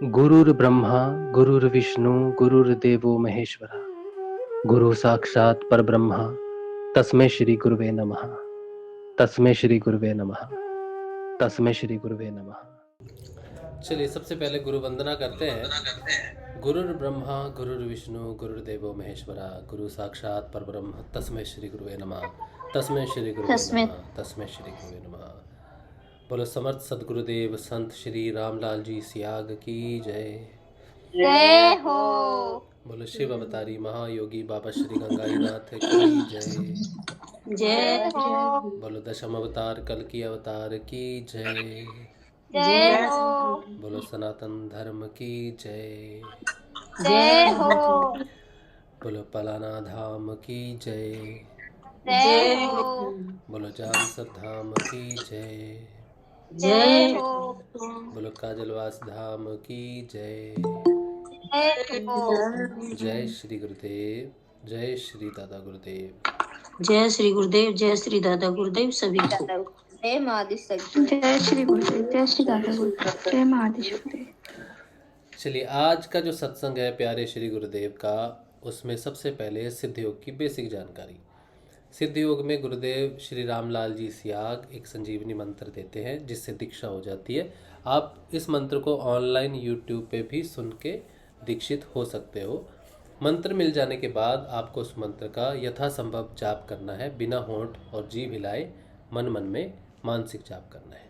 गुरुर्ब्रह्मा गुरुर्विष्णु गुरुर्देवो महेश्वरा गुरु साक्षात परब्रह्मा तस्मै श्री गुरुवे नमः। तस्मै श्री गुरुवे नमः। तस्मै श्री गुरुवे नमः। चलिए सबसे पहले गुरु वंदना करते हैं। गुरुर्ब्रह्मा गुरुर्विष्णु गुरुर्देवो महेश्वरा गुरु साक्षात परब्रह्म तस्मै श्री गुरुवे नमः। तस्मै श्री गुरुवे नमः। तस्मै श्री गुरुवे नमः। बोलो समर्थ सदगुरुदेव संत श्री रामलाल जी सियाग की जय। जय हो। बोलो शिव अवतारी महायोगी बाबा श्री गंगाईनाथ की जय। जय हो। बोलो दशम अवतार कल की अवतार की जय। जय हो। बोलो सनातन धर्म की जय। जय हो। बोलो पलाना धाम की जय। जय हो। बोलो जामसर धाम की जय। जय हो। बोलो काजलवास धाम की जय। जय हो। जय श्री गुरुदेव। जय श्री दादा गुरुदेव। जय श्री गुरुदेव। जय श्री दादा गुरुदेव सभी को। जय महादेव सभी। जय श्री गुरुदेव। जय श्री दादा गुरुदेव। जय महादेव गुरुदेव। चलिए आज का जो सत्संग है प्यारे श्री गुरुदेव का, उसमें सबसे पहले सिद्ध योग की बेसिक जानकारी। सिद्ध योग में गुरुदेव श्री रामलाल जी सियाग एक संजीवनी मंत्र देते हैं जिससे दीक्षा हो जाती है। आप इस मंत्र को ऑनलाइन यूट्यूब पे भी सुन के दीक्षित हो सकते हो। मंत्र मिल जाने के बाद आपको उस मंत्र का यथासंभव जाप करना है, बिना होंठ और जीभ हिलाए मन मन में मानसिक जाप करना है।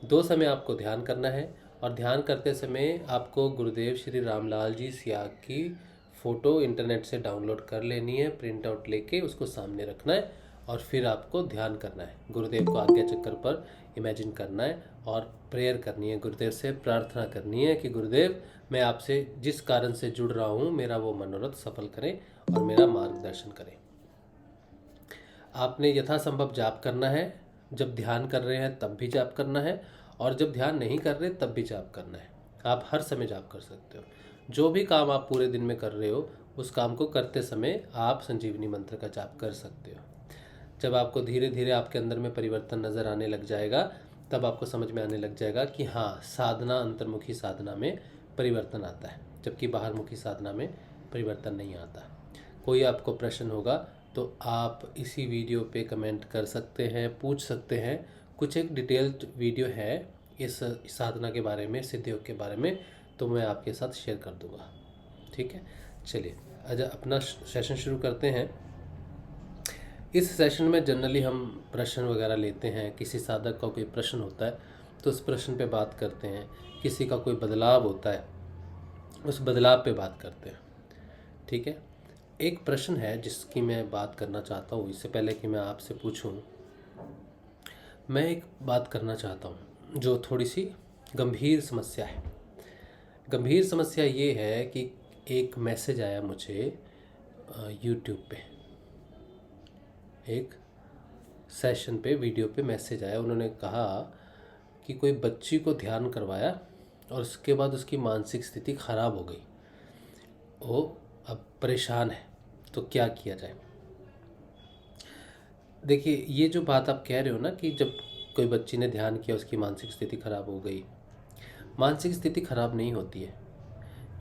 2 समय आपको ध्यान करना है और ध्यान करते समय आपको गुरुदेव श्री रामलाल जी सियाग की फ़ोटो इंटरनेट से डाउनलोड कर लेनी है, प्रिंट आउट लेके उसको सामने रखना है और फिर आपको ध्यान करना है। गुरुदेव को आज्ञा चक्कर पर इमेजिन करना है और प्रेयर करनी है, गुरुदेव से प्रार्थना करनी है कि गुरुदेव मैं आपसे जिस कारण से जुड़ रहा हूँ मेरा वो मनोरथ सफल करें और मेरा मार्गदर्शन करें। आपने यथासंभव जाप करना है, जब ध्यान कर रहे हैं तब भी जाप करना है और जब ध्यान नहीं कर रहे तब भी जाप करना है। आप हर समय जाप कर सकते हो। जो भी काम आप पूरे दिन में कर रहे हो उस काम को करते समय आप संजीवनी मंत्र का जाप कर सकते हो। जब आपको धीरे धीरे आपके अंदर में परिवर्तन नज़र आने लग जाएगा तब आपको समझ में आने लग जाएगा कि हाँ, साधना अंतर्मुखी साधना में परिवर्तन आता है जबकि बाहरमुखी साधना में परिवर्तन नहीं आता। कोई आपको प्रश्न होगा तो आप इसी वीडियो पे कमेंट कर सकते हैं, पूछ सकते हैं। कुछ एक डिटेल्ड वीडियो है इस साधना के बारे में, सिद्ध योग के बारे में, तो मैं आपके साथ शेयर कर दूंगा। ठीक है, चलिए आज अपना सेशन शुरू करते हैं। इस सेशन में जनरली हम प्रश्न वगैरह लेते हैं। किसी साधक का कोई प्रश्न होता है तो उस प्रश्न पे बात करते हैं। किसी का कोई बदलाव होता है उस बदलाव पे बात करते हैं। ठीक है, एक प्रश्न है जिसकी मैं बात करना चाहता हूँ। इससे पहले कि मैं आपसे पूछूं, मैं एक बात करना चाहता हूँ जो थोड़ी सी गंभीर समस्या है। गंभीर समस्या ये है कि एक मैसेज आया मुझे यूट्यूब पे, एक सेशन पे, वीडियो पे मैसेज आया। उन्होंने कहा कि कोई बच्ची को ध्यान करवाया और उसके बाद उसकी मानसिक स्थिति ख़राब हो गई, वो अब परेशान है, तो क्या किया जाए। देखिए, ये जो बात आप कह रहे हो ना कि जब कोई बच्ची ने ध्यान किया उसकी मानसिक स्थिति खराब हो गई, मानसिक स्थिति खराब नहीं होती है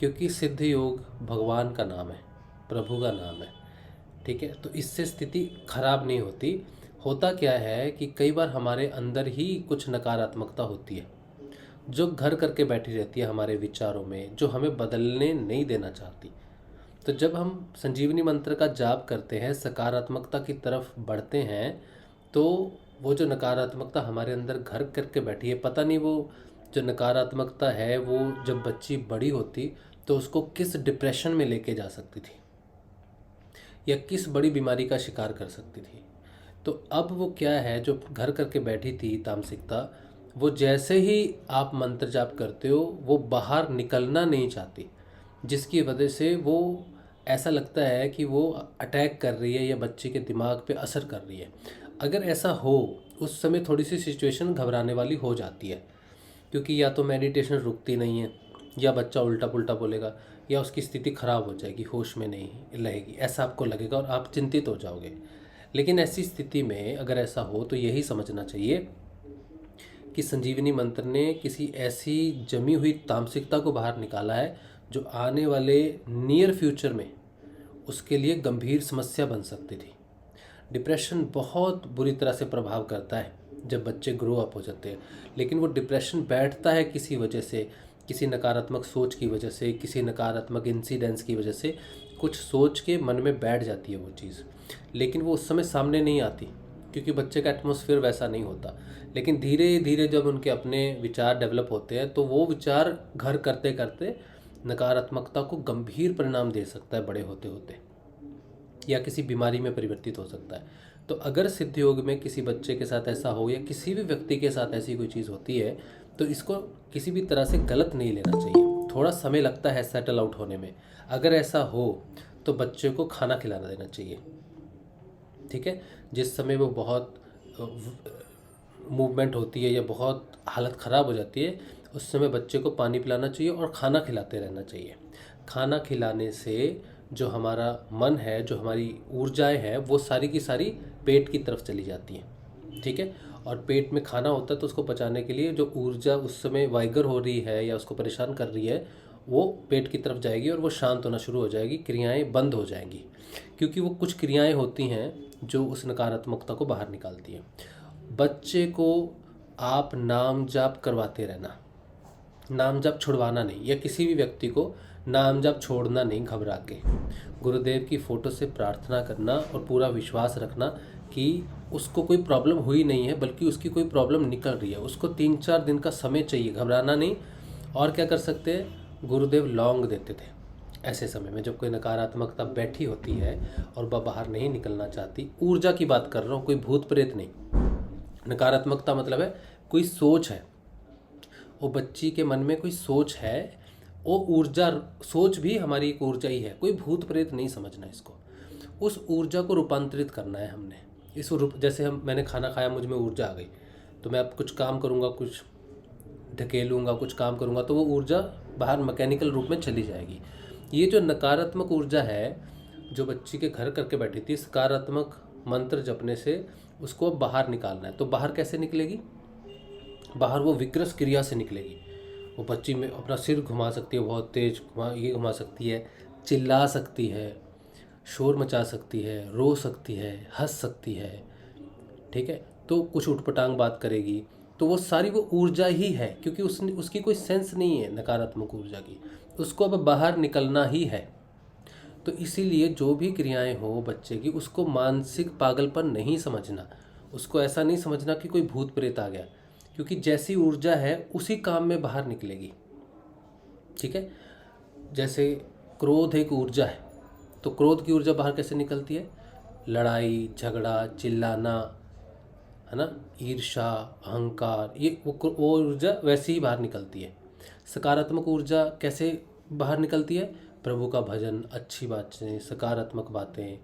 क्योंकि सिद्ध योग भगवान का नाम है, प्रभु का नाम है। ठीक है, तो इससे स्थिति खराब नहीं होती। होता क्या है कि कई बार हमारे अंदर ही कुछ नकारात्मकता होती है जो घर करके बैठी रहती है हमारे विचारों में, जो हमें बदलने नहीं देना चाहती। तो जब हम संजीवनी मंत्र का जाप करते हैं, सकारात्मकता की तरफ बढ़ते हैं, तो वो जो नकारात्मकता हमारे अंदर घर करके बैठी है, पता नहीं वो जो नकारात्मकता है वो जब बच्ची बड़ी होती तो उसको किस डिप्रेशन में लेके जा सकती थी या किस बड़ी बीमारी का शिकार कर सकती थी। तो अब वो क्या है, जो घर करके बैठी थी तामसिकता, वो जैसे ही आप मंत्र जाप करते हो वो बाहर निकलना नहीं चाहती, जिसकी वजह से वो ऐसा लगता है कि वो अटैक कर रही है या बच्चे के दिमाग पे असर कर रही है। अगर ऐसा हो उस समय थोड़ी सी सिचुएशन घबराने वाली हो जाती है, क्योंकि या तो मेडिटेशन रुकती नहीं है या बच्चा उल्टा पुल्टा बोलेगा या उसकी स्थिति ख़राब हो जाएगी, होश में नहीं रहेगी, ऐसा आपको लगेगा और आप चिंतित हो जाओगे। लेकिन ऐसी स्थिति में अगर ऐसा हो तो यही समझना चाहिए कि संजीवनी मंत्र ने किसी ऐसी जमी हुई तामसिकता को बाहर निकाला है जो आने वाले नियर फ्यूचर में उसके लिए गंभीर समस्या बन सकती थी। डिप्रेशन बहुत बुरी तरह से प्रभाव करता है जब बच्चे ग्रो अप हो जाते हैं, लेकिन वो डिप्रेशन बैठता है किसी वजह से, किसी नकारात्मक सोच की वजह से, किसी नकारात्मक इंसिडेंट्स की वजह से। कुछ सोच के मन में बैठ जाती है वो चीज़, लेकिन वो उस समय सामने नहीं आती क्योंकि बच्चे का एटमॉस्फेयर वैसा नहीं होता। लेकिन धीरे धीरे जब उनके अपने विचार डेवलप होते हैं तो वो विचार घर करते करते नकारात्मकता को गंभीर परिणाम दे सकता है बड़े होते होते, या किसी बीमारी में परिवर्तित हो सकता है। तो अगर सिद्ध योग में किसी बच्चे के साथ ऐसा हो या किसी भी व्यक्ति के साथ ऐसी कोई चीज़ होती है तो इसको किसी भी तरह से गलत नहीं लेना चाहिए। थोड़ा समय लगता है सेटल आउट होने में। अगर ऐसा हो तो बच्चे को खाना खिलाना देना चाहिए, ठीक है। जिस समय वो बहुत मूवमेंट होती है या बहुत हालत ख़राब हो जाती है उस समय बच्चे को पानी पिलाना चाहिए और खाना खिलाते रहना चाहिए। खाना खिलाने से जो हमारा मन है, जो हमारी ऊर्जाएं हैं, वो सारी की सारी पेट की तरफ चली जाती हैं, ठीक है। और पेट में खाना होता है तो उसको पचाने के लिए जो ऊर्जा उस समय वाइगर हो रही है या उसको परेशान कर रही है वो पेट की तरफ जाएगी और वो शांत होना शुरू हो जाएगी, क्रियाएं बंद हो जाएंगी। क्योंकि वो कुछ क्रियाएं होती हैं जो उस नकारात्मकता को बाहर निकालती हैं। बच्चे को आप नाम जाप करवाते रहना, नाम जाप छुड़वाना नहीं, या किसी भी व्यक्ति को नाम जाप छोड़ना नहीं घबरा के। गुरुदेव की फ़ोटो से प्रार्थना करना और पूरा विश्वास रखना कि उसको कोई प्रॉब्लम हुई नहीं है बल्कि उसकी कोई प्रॉब्लम निकल रही है। उसको 3-4 दिन का समय चाहिए, घबराना नहीं। और क्या कर सकते हैं, गुरुदेव लौंग देते थे ऐसे समय में जब कोई नकारात्मकता बैठी होती है और वह बाहर नहीं निकलना चाहती। ऊर्जा की बात कर रहा हूँ, कोई भूत प्रेत नहीं। नकारात्मकता मतलब है कोई सोच है, वो बच्ची के मन में कोई सोच है, वो ऊर्जा, सोच भी हमारी एक ऊर्जा ही है, कोई भूत प्रेत नहीं समझना इसको। उस ऊर्जा को रूपांतरित करना है हमने। इस जैसे मैंने खाना खाया, मुझ में ऊर्जा आ गई तो मैं अब कुछ काम करूँगा, कुछ ढकेलूँगा, कुछ काम करूँगा तो वो ऊर्जा बाहर मैकेनिकल रूप में चली जाएगी। ये जो नकारात्मक ऊर्जा है जो बच्ची के घर करके बैठी थी, सकारात्मक मंत्र जपने से उसको बाहर निकालना है। तो बाहर कैसे निकलेगी, बाहर वो विकृत क्रिया से निकलेगी। वो बच्ची में अपना सिर घुमा सकती है, बहुत तेज घुमा सकती है, चिल्ला सकती है, शोर मचा सकती है, रो सकती है, हंस सकती है, ठीक है। तो कुछ उटपटांग बात करेगी तो वो सारी वो ऊर्जा ही है, क्योंकि उसकी कोई सेंस नहीं है नकारात्मक ऊर्जा की, उसको अब बाहर निकलना ही है। तो इसीलिए जो भी क्रियाएं हो बच्चे की, उसको मानसिक पागलपन नहीं समझना, उसको ऐसा नहीं समझना कि कोई भूत प्रेत आ गया, क्योंकि जैसी ऊर्जा है उसी काम में बाहर निकलेगी, ठीक है। जैसे क्रोध एक ऊर्जा है, तो क्रोध की ऊर्जा बाहर कैसे निकलती है, लड़ाई झगड़ा चिल्लाना, है ना, ईर्ष्या अहंकार, ये वो ऊर्जा वैसे ही बाहर निकलती है। सकारात्मक ऊर्जा कैसे बाहर निकलती है, प्रभु का भजन, अच्छी बातें, सकारात्मक बातें,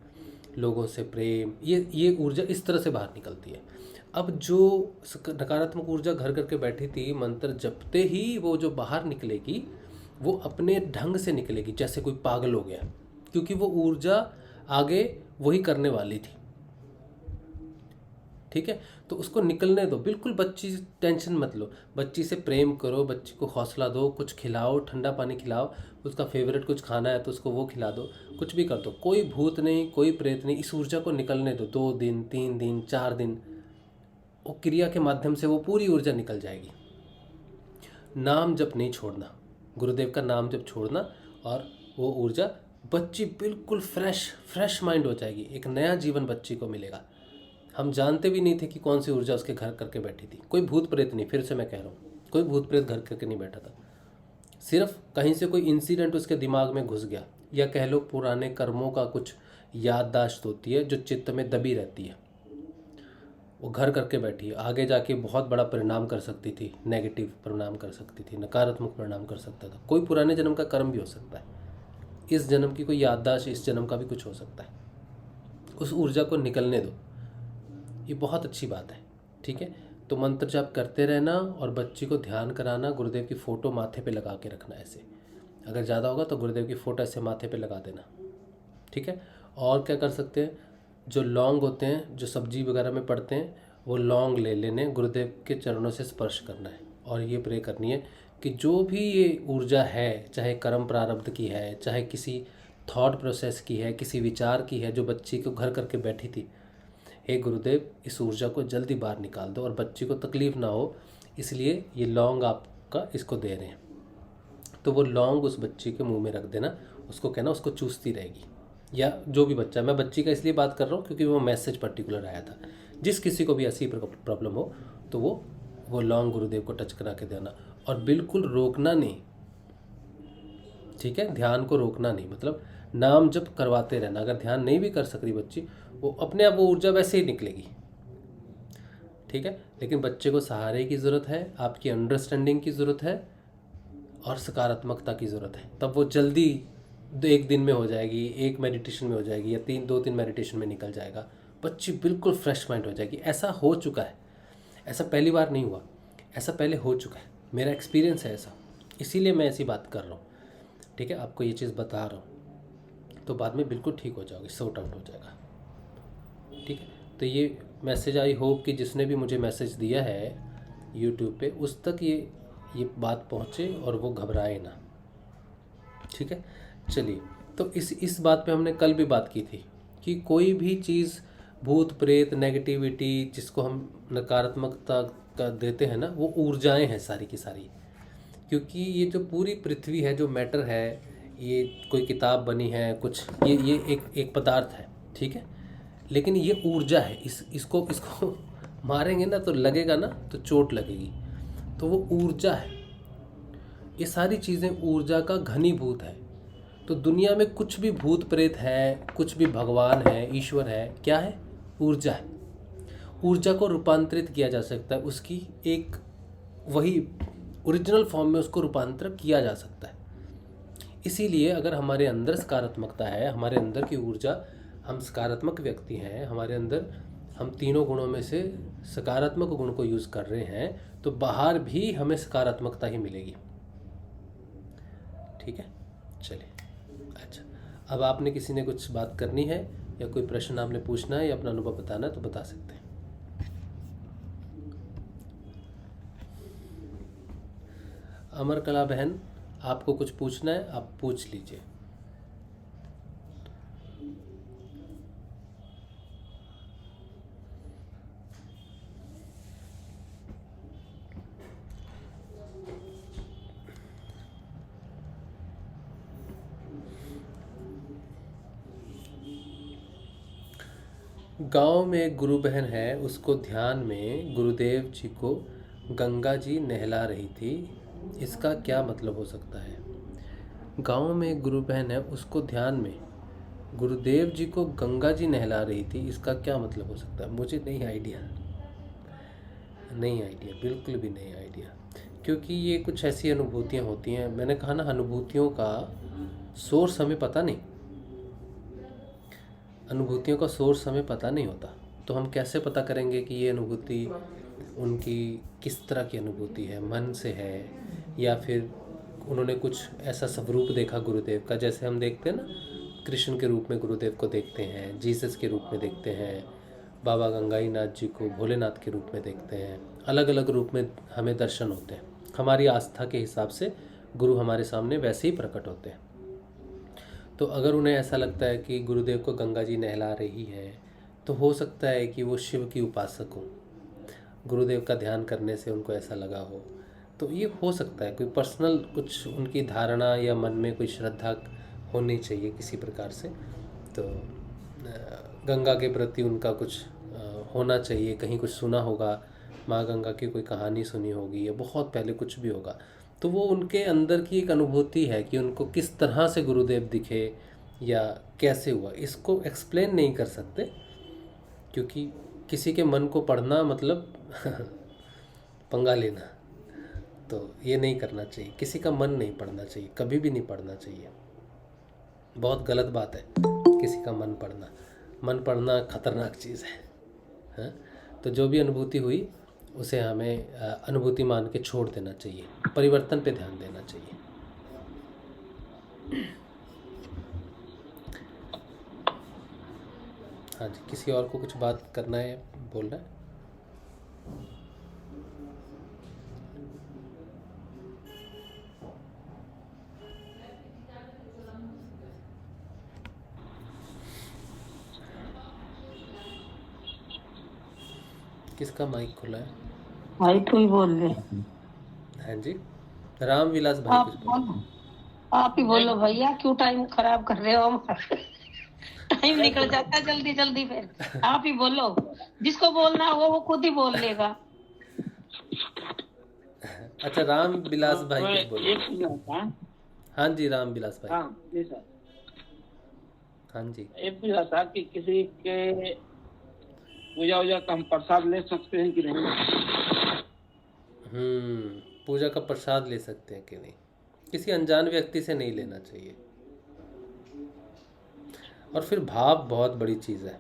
लोगों से प्रेम, ये ऊर्जा इस तरह से बाहर निकलती है। अब जो नकारात्मक ऊर्जा घर करके बैठी थी, मंत्र जपते ही वो जो बाहर निकलेगी वो अपने ढंग से निकलेगी, जैसे कोई पागल हो गया, क्योंकि वो ऊर्जा आगे वही करने वाली थी, ठीक है। तो उसको निकलने दो, बिल्कुल बच्ची टेंशन मत लो, बच्ची से प्रेम करो, बच्ची को हौसला दो, कुछ खिलाओ, ठंडा पानी खिलाओ, उसका फेवरेट कुछ खाना है तो उसको वो खिला दो, कुछ भी कर दो। कोई भूत नहीं, कोई प्रेत नहीं, इस ऊर्जा को निकलने दो। 2 दिन 3 दिन 4 दिन वो क्रिया के माध्यम से वो पूरी ऊर्जा निकल जाएगी। नाम जप नहीं छोड़ना, गुरुदेव का नाम जप छोड़ना, और वो ऊर्जा बच्ची बिल्कुल फ्रेश माइंड हो जाएगी, एक नया जीवन बच्ची को मिलेगा। हम जानते भी नहीं थे कि कौन सी ऊर्जा उसके घर करके बैठी थी। कोई भूत प्रेत नहीं, फिर से मैं कह रहा हूँ, कोई भूत प्रेत घर करके नहीं बैठा था। सिर्फ कहीं से कोई इंसिडेंट उसके दिमाग में घुस गया, या कह लो पुराने कर्मों का कुछ याददाश्त होती है जो चित्त में दबी रहती है, वो घर करके बैठी है, आगे जाके बहुत बड़ा परिणाम कर सकती थी, नेगेटिव परिणाम कर सकती थी, नकारात्मक परिणाम कर सकता था। कोई पुराने जन्म का कर्म भी हो सकता है, इस जन्म की कोई याददाश्त, इस जन्म का भी कुछ हो सकता है। उस ऊर्जा को निकलने दो, ये बहुत अच्छी बात है, ठीक है। तो मंत्र जाप करते रहना और बच्ची को ध्यान कराना, गुरुदेव की फ़ोटो माथे पे लगा के रखना ऐसे, अगर ज़्यादा होगा तो गुरुदेव की फ़ोटो ऐसे माथे पे लगा देना, ठीक है। और क्या कर सकते हैं, जो लौंग होते हैं जो सब्जी वगैरह में पड़ते हैं, वो लौंग ले लेने, गुरुदेव के चरणों से स्पर्श करना है और ये प्रे करनी है कि जो भी ये ऊर्जा है, चाहे कर्म प्रारब्ध की है, चाहे किसी थॉट प्रोसेस की है, किसी विचार की है जो बच्ची को घर करके बैठी थी, हे गुरुदेव इस ऊर्जा को जल्दी बाहर निकाल दो और बच्ची को तकलीफ़ ना हो, इसलिए ये लौंग आपका इसको दे रहे हैं। तो वो लौंग उस बच्ची के मुंह में रख देना, उसको कहना उसको चूसती रहेगी, या जो भी बच्चा, मैं बच्ची का इसलिए बात कर रहा हूँ क्योंकि वो मैसेज पर्टिकुलर आया था। जिस किसी को भी ऐसी प्रॉब्लम हो तो वो लौंग गुरुदेव को टच करा के देना और बिल्कुल रोकना नहीं, ठीक है। ध्यान को रोकना नहीं, मतलब नाम जप करवाते रहना। अगर ध्यान नहीं भी कर सक रही बच्ची, वो अपने आप वो ऊर्जा वैसे ही निकलेगी, ठीक है। लेकिन बच्चे को सहारे की ज़रूरत है, आपकी अंडरस्टैंडिंग की ज़रूरत है और सकारात्मकता की ज़रूरत है। तब वो जल्दी एक दिन में हो जाएगी, एक मेडिटेशन में हो जाएगी, या 2-3 मेडिटेशन में निकल जाएगा। बच्ची बिल्कुल फ्रेश माइंड हो जाएगी। ऐसा हो चुका है, ऐसा पहली बार नहीं हुआ, ऐसा पहले हो चुका है, मेरा एक्सपीरियंस है ऐसा, इसीलिए मैं ऐसी बात कर रहा हूँ, ठीक है। आपको ये चीज़ बता रहा हूँ, तो बाद में बिल्कुल ठीक हो जाओगे, सॉर्ट आउट हो जाएगा, ठीक है। तो ये मैसेज आई होप कि जिसने भी मुझे मैसेज दिया है यूट्यूब पे, उस तक ये बात पहुँचे और वो घबराए ना, ठीक है। चलिए, तो इस बात पे हमने कल भी बात की थी कि कोई भी चीज़, भूत प्रेत, नेगेटिविटी, जिसको हम नकारात्मकता का देते हैं ना, वो ऊर्जाएं हैं सारी की सारी। क्योंकि ये जो पूरी पृथ्वी है, जो मैटर है, ये कोई किताब बनी है कुछ, ये एक पदार्थ है, ठीक है। लेकिन ये ऊर्जा है, इसको मारेंगे ना तो लगेगा ना, तो चोट लगेगी, तो वो ऊर्जा है। ये सारी चीज़ें ऊर्जा का घनीभूत है। तो दुनिया में कुछ भी भूत प्रेत है, कुछ भी भगवान है, ईश्वर है, क्या है? ऊर्जा है। ऊर्जा को रूपांतरित किया जा सकता है, उसकी एक वही ओरिजिनल फॉर्म में उसको रूपांतर किया जा सकता है। इसीलिए अगर हमारे अंदर सकारात्मकता है, हमारे अंदर की ऊर्जा, हम सकारात्मक व्यक्ति हैं, हमारे अंदर हम तीनों गुणों में से सकारात्मक गुण को यूज़ कर रहे हैं, तो बाहर भी हमें सकारात्मकता ही मिलेगी, ठीक है। चलिए, अच्छा, अब आपने किसी ने कुछ बात करनी है या कोई प्रश्न आपने पूछना है या अपना अनुभव बताना है तो बता सकते हैं। अमर कला बहन, आपको कुछ पूछना है, आप पूछ लीजिए। गांव में एक गुरु बहन है, उसको ध्यान में गुरुदेव जी को गंगा जी नहला रही थी, इसका क्या मतलब हो सकता है? गांव में एक गुरु बहन है, उसको ध्यान में गुरुदेव जी को गंगा जी नहला रही थी, इसका क्या मतलब हो सकता है? मुझे नहीं आइडिया, बिल्कुल भी नहीं आइडिया। क्योंकि ये कुछ ऐसी अनुभूतियाँ होती हैं, मैंने कहा ना, अनुभूतियों का सोर्स हमें पता नहीं, अनुभूतियों का सोर्स हमें पता नहीं होता, तो हम कैसे पता करेंगे कि ये अनुभूति उनकी किस तरह की अनुभूति है, मन से है या फिर उन्होंने कुछ ऐसा स्वरूप देखा गुरुदेव का, जैसे हम देखते हैं ना, कृष्ण के रूप में गुरुदेव को देखते हैं, जीसस के रूप में देखते हैं, बाबा गंगाई नाथ जी को भोलेनाथ के रूप में देखते हैं, अलग अलग रूप में हमें दर्शन होते हैं। हमारी आस्था के हिसाब से गुरु हमारे सामने वैसे ही प्रकट होते हैं। तो अगर उन्हें ऐसा लगता है कि गुरुदेव को गंगा जी नहला रही है, तो हो सकता है कि वो शिव की उपासक हो, गुरुदेव का ध्यान करने से उनको ऐसा लगा हो, तो ये हो सकता है। कोई पर्सनल कुछ उनकी धारणा या मन में कोई श्रद्धा होनी चाहिए किसी प्रकार से, तो गंगा के प्रति उनका कुछ होना चाहिए, कहीं कुछ सुना होगा, माँ गंगा की कोई कहानी सुनी होगी या बहुत पहले कुछ भी होगा, तो वो उनके अंदर की एक अनुभूति है कि उनको किस तरह से गुरुदेव दिखे या कैसे हुआ। इसको एक्सप्लेन नहीं कर सकते, क्योंकि किसी के मन को पढ़ना मतलब पंगा लेना, तो ये नहीं करना चाहिए। किसी का मन नहीं पढ़ना चाहिए, कभी भी नहीं पढ़ना चाहिए, बहुत गलत बात है किसी का मन पढ़ना। मन पढ़ना खतरनाक चीज़ है, हाँ? तो जो भी अनुभूति हुई उसे हमें अनुभूति मान के छोड़ देना चाहिए, परिवर्तन पे ध्यान देना चाहिए। हाँ जी, किसी और को कुछ बात करना है, बोलना है? किसका माइक खुला है? भाई तू ही बोल ले। हाँ जी, रामविलास भाई आप कुछ बोल। बोलो, आप ही बोलो भैया, क्यों टाइम खराब कर रहे हो हमारा? टाइम निकल जाता है जल्दी जल्दी, फिर आप ही बोलो, जिसको बोलना हो वो खुद ही बोल लेगा। अच्छा, रामविलास भाई कुछ बोलो। एक मिनट। हाँ हाँ जी, रामविलास भाई। हाँ जी सर। हाँ जी, एक पूछा था कि किसी के पूजा वूजा का हम प्रसाद ले सकते हैं कि नहीं? पूजा का प्रसाद ले सकते हैं कि नहीं? किसी अनजान व्यक्ति से नहीं लेना चाहिए। और फिर भाव बहुत बड़ी चीज़ है,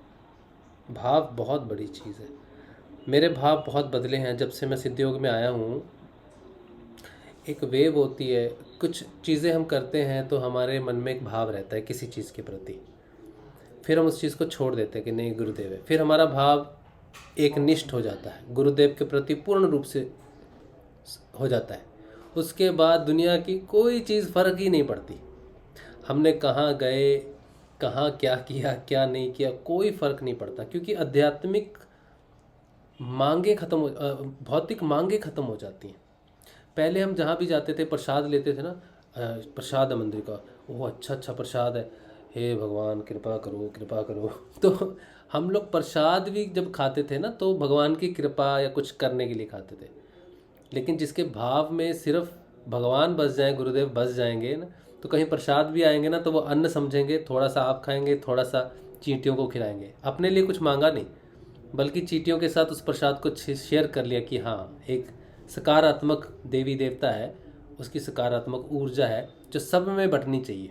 भाव बहुत बड़ी चीज़ है। मेरे भाव बहुत बदले हैं जब से मैं सिद्धयोग में आया हूँ। एक वेव होती है, कुछ चीज़ें हम करते हैं तो हमारे मन में एक भाव रहता है किसी चीज़ के प्रति, फिर हम उस चीज़ को छोड़ देते हैं कि नहीं गुरुदेव है, फिर हमारा भाव एक निष्ठ हो जाता है, गुरुदेव के प्रति पूर्ण रूप से हो जाता है। उसके बाद दुनिया की कोई चीज़ फ़र्क ही नहीं पड़ती, हमने कहाँ गए, कहाँ क्या किया क्या नहीं किया, कोई फ़र्क नहीं पड़ता, क्योंकि आध्यात्मिक मांगे ख़त्म हो, भौतिक मांगे ख़त्म हो जाती हैं। पहले हम जहाँ भी जाते थे प्रसाद लेते थे ना, प्रसाद है मंदिर का, ओह अच्छा प्रसाद है, हे भगवान कृपा करो कृपा करो। तो हम लोग प्रसाद भी जब खाते थे ना तो भगवान की कृपा या कुछ करने के लिए खाते थे। लेकिन जिसके भाव में सिर्फ भगवान बस जाएं, गुरुदेव बस जाएंगे ना, तो कहीं प्रसाद भी आएंगे ना तो वो अन्न समझेंगे, थोड़ा सा आप खाएंगे, थोड़ा सा चींटियों को खिलाएंगे, अपने लिए कुछ मांगा नहीं, बल्कि चींटियों के साथ उस प्रसाद को शेयर कर लिया कि हाँ एक सकारात्मक देवी देवता है, उसकी सकारात्मक ऊर्जा है जो सब में बंटनी चाहिए।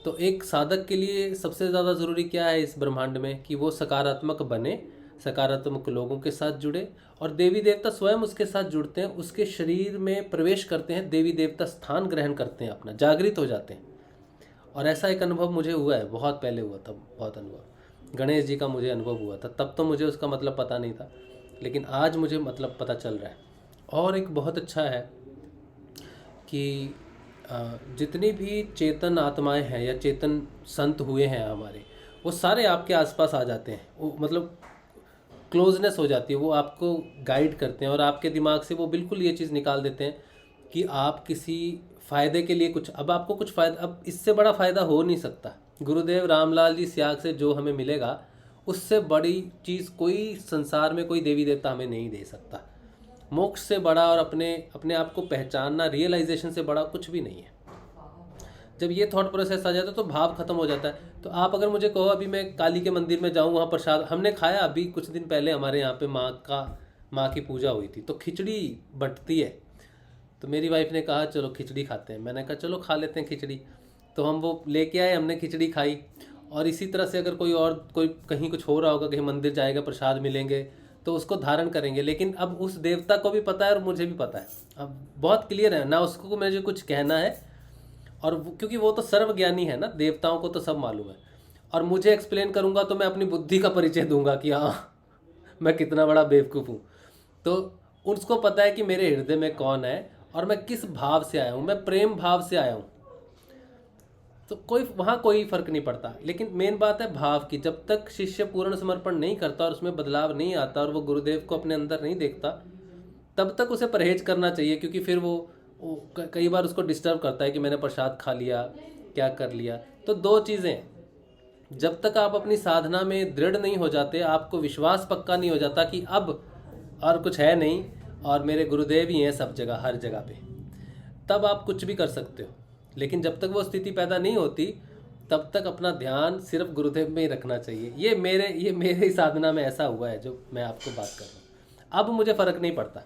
तो एक साधक के लिए सबसे ज़्यादा ज़रूरी क्या है इस ब्रह्मांड में, कि वो सकारात्मक बने, सकारात्मक लोगों के साथ जुड़े, और देवी देवता स्वयं उसके साथ जुड़ते हैं, उसके शरीर में प्रवेश करते हैं, देवी देवता स्थान ग्रहण करते हैं, अपना जागृत हो जाते हैं। और ऐसा एक अनुभव मुझे हुआ है, बहुत पहले हुआ था, बहुत अनुभव गणेश जी का मुझे अनुभव हुआ था। तब तो मुझे उसका मतलब पता नहीं था, लेकिन आज मुझे मतलब पता चल रहा है। और एक बहुत अच्छा है कि जितनी भी चेतन आत्माएं हैं या चेतन संत हुए हैं हमारे, वो सारे आपके आसपास आ जाते हैं, वो मतलब क्लोजनेस हो जाती है, वो आपको गाइड करते हैं और आपके दिमाग से वो बिल्कुल ये चीज़ निकाल देते हैं कि आप किसी फ़ायदे के लिए कुछ, अब आपको कुछ फ़ायदा, अब इससे बड़ा फ़ायदा हो नहीं सकता। गुरुदेव रामलाल जी स्याग से जो हमें मिलेगा, उससे बड़ी चीज़ कोई संसार में कोई देवी देवता हमें नहीं दे सकता। मोक्ष से बड़ा और अपने आप को पहचानना, रियलाइजेशन से बड़ा कुछ भी नहीं है। जब ये थॉट प्रोसेस आ जाता है तो भाव खत्म हो जाता है। तो आप अगर मुझे कहो अभी मैं काली के मंदिर में जाऊँ, वहाँ प्रसाद हमने खाया, अभी कुछ दिन पहले हमारे यहाँ पे माँ की पूजा हुई थी, तो खिचड़ी बंटती है, तो मेरी वाइफ ने कहा चलो खिचड़ी खाते हैं, मैंने कहा चलो खा लेते हैं खिचड़ी, तो हम वो लेके आए, हमने खिचड़ी खाई। और इसी तरह से अगर कोई कहीं कुछ हो रहा होगा, कहीं मंदिर जाएगा, प्रसाद मिलेंगे तो उसको धारण करेंगे। लेकिन अब उस देवता को भी पता है और मुझे भी पता है, अब बहुत क्लियर है ना, उसको मुझे कुछ कहना है, और क्योंकि वो तो सर्वज्ञानी है ना, देवताओं को तो सब मालूम है। और मुझे एक्सप्लेन करूँगा तो मैं अपनी बुद्धि का परिचय दूंगा कि हाँ मैं कितना बड़ा बेवकूफ़ हूँ। तो उसको पता है कि मेरे हृदय में कौन है और मैं किस भाव से आया हूँ, मैं प्रेम भाव से आया हूँ, तो वहाँ कोई फ़र्क नहीं पड़ता। लेकिन मेन बात है भाव की, जब तक शिष्य पूर्ण समर्पण नहीं करता और उसमें बदलाव नहीं आता और वो गुरुदेव को अपने अंदर नहीं देखता, तब तक उसे परहेज करना चाहिए, क्योंकि फिर वो कई बार उसको डिस्टर्ब करता है कि मैंने प्रसाद खा लिया, क्या कर लिया। तो दो चीज़ें, जब तक आप अपनी साधना में दृढ़ नहीं हो जाते, आपको विश्वास पक्का नहीं हो जाता कि अब और कुछ है नहीं और मेरे गुरुदेव ही हैं सब जगह, हर जगह पे, तब आप कुछ भी कर सकते हो। लेकिन जब तक वो स्थिति पैदा नहीं होती, तब तक अपना ध्यान सिर्फ गुरुदेव में ही रखना चाहिए। ये मेरे साधना में ऐसा हुआ है जो मैं आपको बात कर रहा हूँ। अब मुझे फ़र्क नहीं पड़ता।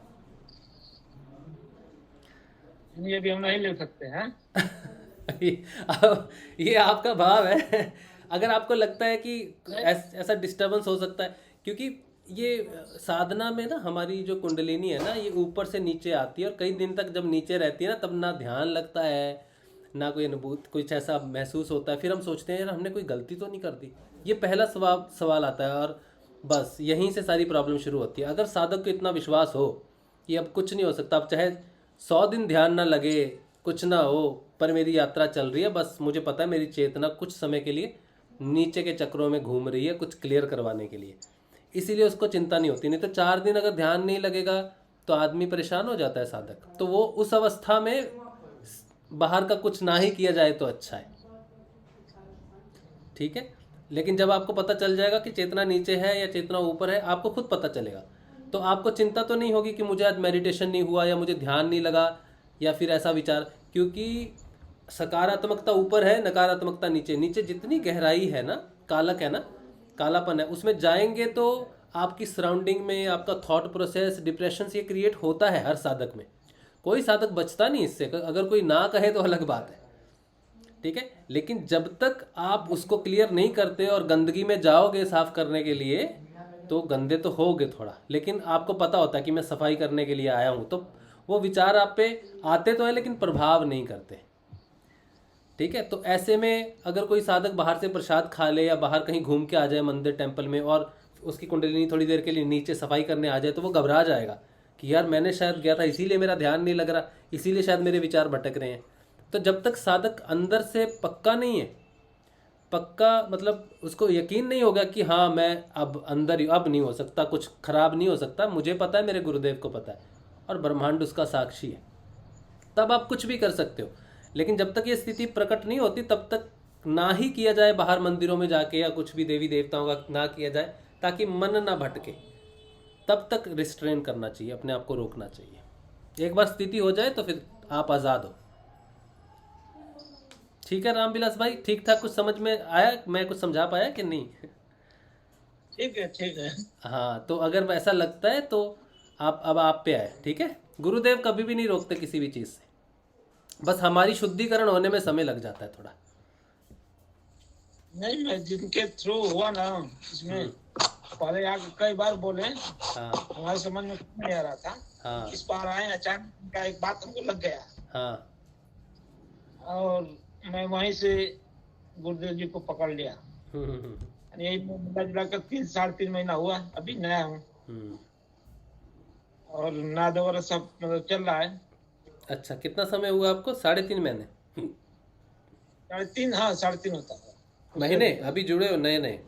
ये भी हम नहीं ले सकते हैं। ये आपका भाव है। अगर आपको लगता है कि ऐसा डिस्टर्बेंस हो सकता है, क्योंकि ये साधना में ना हमारी जो कुंडलिनी है ना, ये ऊपर से नीचे आती है, और कई दिन तक जब नीचे रहती है ना, तब ना ध्यान लगता है, ना कोई अनुभूति, कुछ ऐसा महसूस होता है। फिर हम सोचते हैं यार हमने कोई गलती तो नहीं कर दी, ये पहला सवाल आता है। और बस यहीं से सारी प्रॉब्लम शुरू होती है। अगर साधक को इतना विश्वास हो कि अब कुछ नहीं हो सकता, अब चाहे 100 दिन ध्यान ना लगे, कुछ ना हो, पर मेरी यात्रा चल रही है, बस मुझे पता है मेरी चेतना कुछ समय के लिए नीचे के चक्रों में घूम रही है कुछ क्लियर करवाने के लिए, इसीलिए उसको चिंता नहीं होती। नहीं तो 4 दिन अगर ध्यान नहीं लगेगा तो आदमी परेशान हो जाता है साधक। तो वो उस अवस्था में बाहर का कुछ ना ही किया जाए तो अच्छा है, ठीक है। लेकिन जब आपको पता चल जाएगा कि चेतना नीचे है या चेतना ऊपर है, आपको खुद पता चलेगा, तो आपको चिंता तो नहीं होगी कि मुझे आज मेडिटेशन नहीं हुआ या मुझे ध्यान नहीं लगा या फिर ऐसा विचार, क्योंकि सकारात्मकता ऊपर है, नकारात्मकता नीचे। नीचे जितनी गहराई है ना, कालक है ना, कालापन है, उसमें जाएंगे तो आपकी सराउंडिंग में आपका थॉट प्रोसेस, डिप्रेशन ये क्रिएट होता है हर साधक में। कोई साधक बचता नहीं इससे, अगर कोई ना कहे तो अलग बात है, ठीक है। लेकिन जब तक आप उसको क्लियर नहीं करते और गंदगी में जाओगे साफ करने के लिए, तो गंदे तो होगे थोड़ा, लेकिन आपको पता होता है कि मैं सफाई करने के लिए आया हूँ, तो वो विचार आप पे आते तो है लेकिन प्रभाव नहीं करते, ठीक है। तो ऐसे में अगर कोई साधक बाहर से प्रसाद खा ले या बाहर कहीं घूम के आ जाए मंदिर टेम्पल में और उसकी कुंडलिनी थोड़ी देर के लिए नीचे सफाई करने आ जाए, तो वो घबरा जाएगा कि यार मैंने शायद गया था इसीलिए मेरा ध्यान नहीं लग रहा, इसीलिए शायद मेरे विचार भटक रहे हैं। तो जब तक साधक अंदर से पक्का नहीं है, पक्का मतलब उसको यकीन नहीं होगा कि हाँ मैं अब अंदर अब नहीं हो सकता, कुछ खराब नहीं हो सकता, मुझे पता है, मेरे गुरुदेव को पता है और ब्रह्मांड उसका साक्षी है, तब आप कुछ भी कर सकते हो। लेकिन जब तक ये स्थिति प्रकट नहीं होती तब तक ना ही किया जाए बाहर मंदिरों में जाके, या कुछ भी देवी देवताओं का ना किया जाए, ताकि मन ना भटके। तब तक रिस्ट्रेन करना चाहिए, अपने आप को रोकना चाहिए। एक बार स्थिति हो जाए तो फिर आप आज़ाद हो, ठीक है। रामविलास भाई, ठीक ठाक कुछ समझ में आया? मैं कुछ समझा पाया कि नहीं? ठीक है, ठीक है। हाँ, तो अगर ऐसा लगता है तो आप अब आप पे आए, ठीक है। गुरुदेव कभी भी नहीं रोकते किसी भी चीज़ से, बस हमारी शुद्धिकरण होने में समय लग जाता है थोड़ा। नहीं, मैं जिनके थ्रू हुआ ना इसमें पहले आके कई बार बोले, हाँ हमारे समझ में नहीं आ रहा था। हाँ इस बार आए, अचानक उनका एक बात हमको लग गया हाँ और मैं वहीं से गुरुदेव जी को पकड़ लिया। हम्म, यही मिला जुला कर 3-3.5 महीना हुआ, अभी नया हूँ हम्म। और नाद वगैरह सब मतलब चल रहा है। अच्छा, कितना समय हुआ आपको? 3.5 महीने? 3.5, हाँ 3.5 होता है महीने? अभी जुड़े हो नए नए?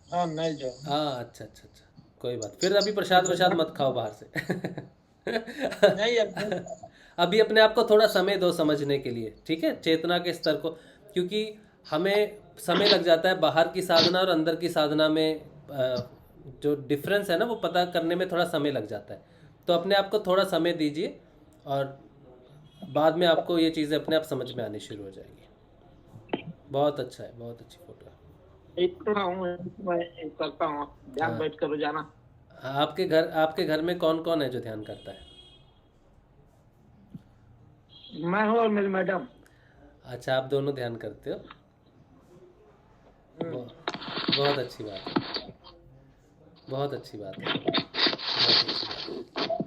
हाँ, नहीं जो हाँ, अच्छा अच्छा अच्छा, कोई बात। फिर अभी प्रसाद वसाद मत खाओ बाहर से। नहीं अब अभी अपने आप को थोड़ा समय दो समझने के लिए, ठीक है, चेतना के स्तर को, क्योंकि हमें समय लग जाता है बाहर की साधना और अंदर की साधना में, जो डिफरेंस है ना वो पता करने में थोड़ा समय लग जाता है। तो अपने आप को थोड़ा समय दीजिए और बाद में आपको ये चीज़ें अपने आप समझ में आनी शुरू हो जाएगी। बहुत अच्छा है, बहुत अच्छी फोटो है। इतना हूँ, मैं करता हूँ ध्यान हाँ। बैठ कर रोजाना। आपके घर में कौन कौन है जो ध्यान करता है? मैं हूँ और मेरी मैडम। अच्छा, आप दोनों ध्यान करते हो? बहुत अच्छी बात है, बहुत अच्छी बात है, बहुत अच्छी बात है।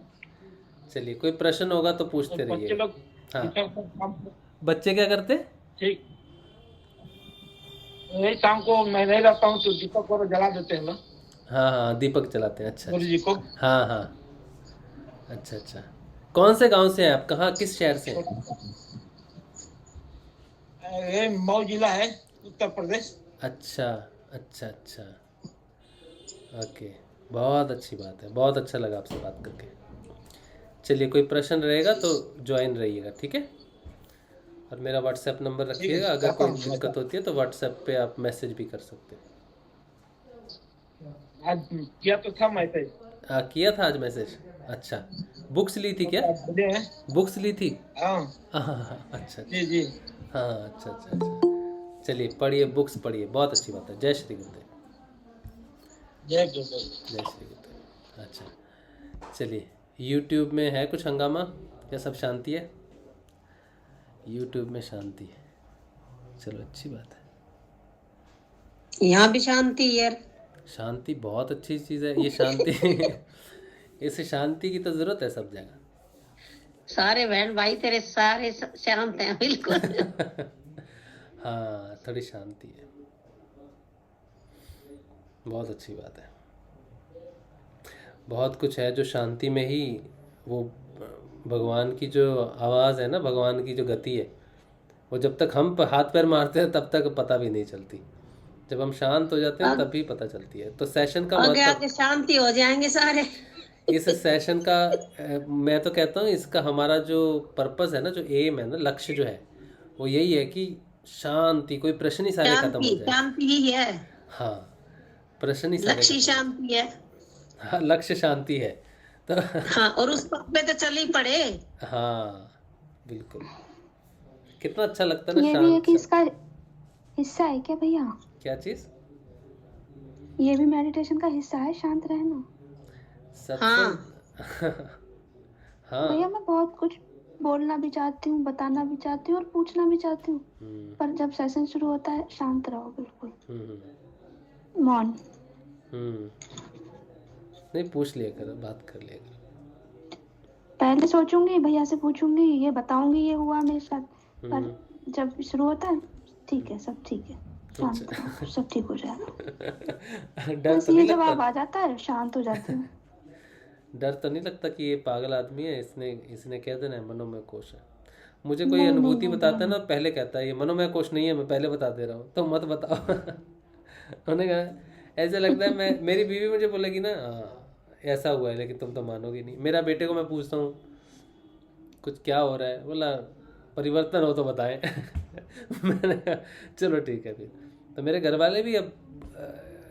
चलिए, कोई प्रश्न होगा तो पूछते बच्चे रहिए। लोग हाँ, बच्चे क्या करते? ठीक, यही शाम को मैं नहीं रहता हूँ तो दीपक को जला देते हैं लोग, हाँ हाँ, दीपक जलाते हैं। अच्छा गुरु जी को। हाँ हाँ, अच्छा अच्छा। कौन से गांव से हैं आप? कहाँ, किस शहर से हैं? ये मऊ जिला है, उत्तर प्रदेश। अच्छा अच्छा अच्छा, ओके, बहुत अच्छी बात है, बहुत अच्छा लगा आपसे बात करके। चलिए, कोई प्रश्न रहेगा तो ज्वाइन रहिएगा, ठीक है। और मेरा व्हाट्सएप नंबर रखिएगा, अगर कोई दिक्कत होती है तो व्हाट्सएप पे आप मैसेज भी कर सकते हो। आज किया तो था मैसेज। किया था आज मैसेज? अच्छा, बुक्स ली थी क्या? बोले हैं। बुक्स ली थी? हाँ हाँ, अच्छा जी जी। हाँ, अच्छा अच्छा अच्छा। चलिए, पढ़िए, बुक्स पढ़िए, बहुत अच्छी बात है। जय श्री गुरुदेव। जय गुरुदेव। जय श्री गुरुदेव। अच्छा, चलिए, यूट्यूब में है कुछ हंगामा या सब शांति है? यूट्यूब में शांति है, चलो अच्छी बात है। यहाँ भी शांति यार। शांति बहुत अच्छी चीज़ है ये, शांति। इस शांति की तो ज़रूरत है सब जगह। सारे बहन भाई तेरे सारे शांत हैं बिल्कुल। हाँ, थोड़ी शांति है। बहुत अच्छी बात है। बहुत कुछ है जो शांति में ही वो भगवान की जो आवाज़ है ना, भगवान की जो गति है, वो जब तक हम हाथ पैर मारते हैं तब तक पता भी नहीं चलती। जब हम शांत हो जाते हैं तभी पता चलती है। तो सेशन का आगे महत्व, आके शांति हो जाएंगे सारे। इस सेशन का मैं तो कहता हूँ इसका हमारा जो पर्पस है ना, जो एम है ना, लक्ष्य जो है वो यही है कि शांति, कोई प्रश्न ही सारे खत्म हो शांति जाए। शांति ही है, हाँ, प्रश्न ही सारे लक्ष्य खत्म हो शांति है। जाए। हाँ, लक्ष्य शांति है तो हाँ, और उस पथ पे तो चल ही पड़े। हाँ बिल्कुल। कितना अच्छा लगता है ना ये भी है शांत। कि इसका हिस्सा है क्या भैया? क्या चीज? ये भी मेडिटेशन का हिस्सा है, शांत रहना। सत्संग हाँ। भैया मैं बहुत कुछ बोलना भी चाहती हूँ, बताना भी चाहती हूँ और पूछना भी चाहती हूँ, पर जब सेशन शुरू होता है शांत रहो, बिल्कुल मौन। नहीं, पूछ लिया करो, बात कर लिया करो। पहले सोचूंगी, भैया से पूछूंगी, ये बताऊंगी ये हुआ मेरे साथ, पर जब शुरू होता है ठीक है, सब ठीक है, शांत रहो, सब ठीक हो जाएगा। डर बस तो ये नहीं जवाब लगता? आ जाता है, शांत हो जाती हूँ। डर तो नहीं लगता कि ये पागल आदमी है, इसने कह देना है मनोमय कोश है? मुझे कोई नहीं, अनुभूति नहीं, बताता है ना, पहले कहता है ये मनोमय कोश नहीं है, मैं पहले बता दे रहा हूँ, तो मत बताओ। उन्होंने कहा ऐसा लगता है, मैं, मेरी बीवी मुझे बोलेगी ना हाँ ऐसा हुआ है, लेकिन तुम तो मानोगे नहीं। मेरा बेटे को मैं पूछता हूँ कुछ क्या हो रहा है, बोला परिवर्तन हो तो बताएं। मैंने कहा चलो ठीक है फिर। तो मेरे घर वाले भी अब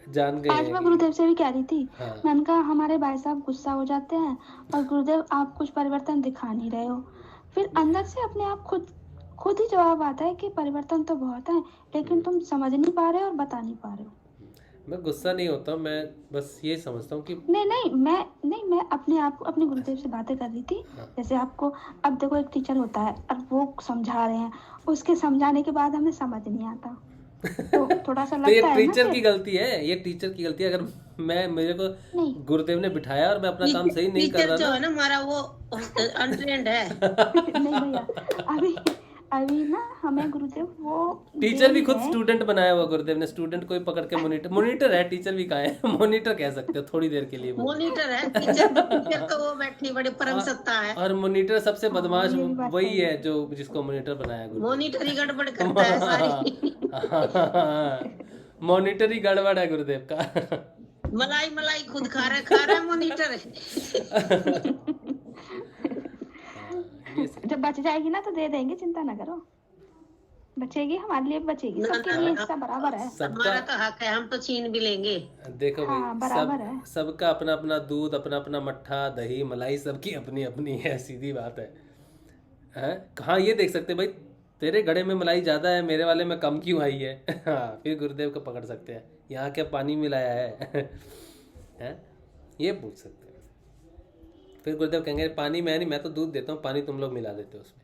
जान गए आज हैं मैं कि गुरुदेव से भी कह रही थी, हाँ। मैंने कहा हमारे भाई साहब गुस्सा हो जाते हैं और गुरुदेव आप कुछ परिवर्तन दिखा नहीं रहे हो। फिर अंदर से अपने आप खुद ही जवाब आता है कि परिवर्तन तो बहुत है, लेकिन तुम समझ नहीं पा रहे हो और बता नहीं पा रहे हो। मैं गुस्सा नहीं होता, मैं बस ये समझता हूँ कि नहीं, मैं अपने आप को अपने गुरुदेव से बातें कर रही थी। जैसे आपको, अब देखो एक टीचर होता है और वो समझा रहे हैं, उसके समझाने के बाद हमें समझ नहीं आता, तो थोड़ा सा तो ये लगता है ना टीचर की कि गलती है, ये टीचर की गलती है। अगर मेरे को नहीं, गुरुदेव ने बिठाया और मैं अपना काम सही नहीं कर टीचर जो रहा है ना हमारा वो अनट्रेंड है। नहीं भैया, अभी ना हमें गुरुदेव वो टीचर भी दे खुद रहे हैं। स्टूडेंट बनाया हुआ गुरुदेव ने, स्टूडेंट को ही पकड़ के मॉनिटर है, टीचर भी कहा है। मॉनिटर कह सकते हो, थोड़ी देर के लिए वो। मॉनिटर है टीचर तो वो बैठी बड़ी परम सत्ता है। और मॉनिटर सबसे बदमाश ये भी बात वही सही है जो जिसको मॉनिटर बनाया गुरुदेव। मॉनिटर ही गड़बड़ करता है सारी। मॉनिटर ही गड़बड़ है गुरुदेव का। मलाई खुद खा रहा है मॉनिटर। ये सही। जब बच जाएगी ना तो दे देंगे, चिंता ना करो, बचेगी हमारे लिए, बचेगी, सबके लिए हिस्सा बराबर है। हमारा तो हक है, हम तो छीन भी लेंगे। देखो भाई, हाँ, बराबर है। सबका अपना अपना दूध, अपना अपना मट्ठा, दही, मलाई, सबकी अपनी अपनी है, सीधी बात है। हैं? कहाँ ये देख सकते भाई तेरे घड़े में मलाई ज़्यादा है, मेरे वाले में कम क्यों आई है? हाँ, फिर गुरुदेव को पकड़ सकते हैं, यहाँ क्या पानी मिलाया है? हैं? ये पूछ सकते हैं। फिर गुरुदेव कहेंगे पानी मैं नहीं, मैं तो दूध देता हूँ, पानी तुम लोग मिला देते हो उसमें।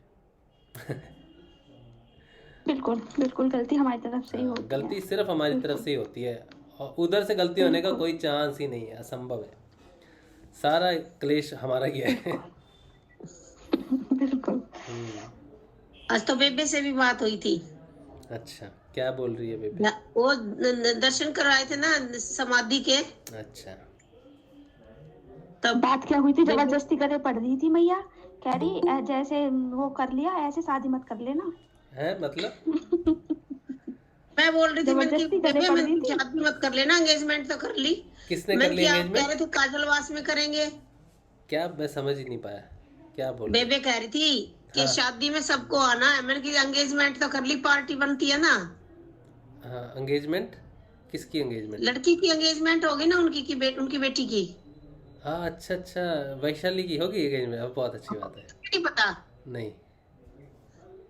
बिल्कुल गलती हमारी तरफ से ही होती है। गलती सिर्फ हमारी तरफ से ही होती है, और उधर से गलती होने का कोई चांस ही नहीं है, असंभव है। सारा क्लेश हमारा ही है। बिल्कुल। आज तो बेबे से भी बात हुई थी। अच्छा, क्या बोल रही है बेबी? वो दर्शन करवाए थे ना समाधि के। अच्छा, तब बात क्या हुई थी? जबरदस्ती करे पड़ रही थी मैया, कह रही जैसे वो कर लिया ऐसे शादी मत कर लेना है मतलब? मैं बोल रही थी, मैंने जबरदस्ती कि करे बेबे पड़ मैं रही थी। शादी मत कर लेना, एंगेजमेंट तो कर ली। किसने कर मैंने ली कि आप कह एंगेजमेंट? रहे थे काजलवास में करेंगे। क्या, मैं समझ ही नहीं पाया, क्या बोल रही? बेबे कह रही थी कि शादी में सबको आना है। मैंने कि एंगेजमेंट तो कर ली, पार्टी बनती है ना। हाँ, एंगेजमेंट? किसकी एंगेजमेंट? लड़की की एंगेजमेंट होगी ना, उनकी बेटी की। हाँ, अच्छा अच्छा, वैशाली की होगी एंगेजमेंट, बहुत अच्छी बात है। नहीं पता? नहीं,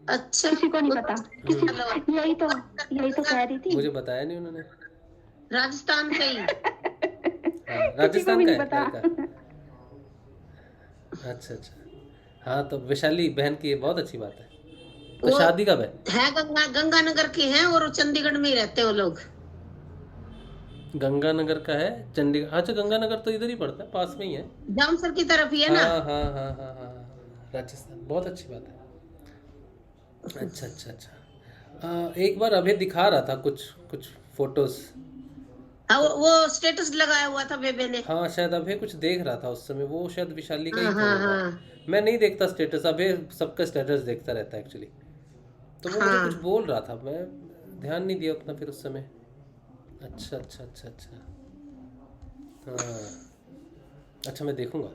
अच्छा, किसी को नहीं पता, यही तो कह रही थी। मुझे बताया नहीं उन्होंने। राजस्थान से ही। हाँ, किसी को राजस्थान भी का नहीं है पता। लड़का। अच्छा अच्छा, हाँ तो वैशाली बहन की बहुत अच्छी बात है। तो वो शादी कब है? गंगानगर के हैं और चंडीगढ़ में ही रहते हैं वो लोग। गंगानगर का है, चंडीगढ़? अच्छा, गंगानगर तो इधर ही पड़ता है, पास में ही है। जामसर की तरफ ही है ना। हाँ हाँ हाँ हाँ हाँ, राजस्थान, बहुत अच्छी बात है। अच्छा अच्छा अच्छा, एक बार अभय दिखा रहा था कुछ फोटोज। हाँ वो स्टेटस लगाया हुआ था बेबे ने। हाँ शायद अभय कुछ देख रहा था उस समय, वो शायद विशाली का ही हाँ था हाँ होगा। हाँ मैं नहीं देखता स्टेटस, अभय सबका स्टेटस देखता रहता है एक्चुअली। तो वो मुझे कुछ हाँ। बोल रहा था, मैं ध्यान नहीं दिया उतना फिर उस समय। अच्छा अच्छा अच्छा अच्छा। हाँ अच्छा, मैं देखूंगा।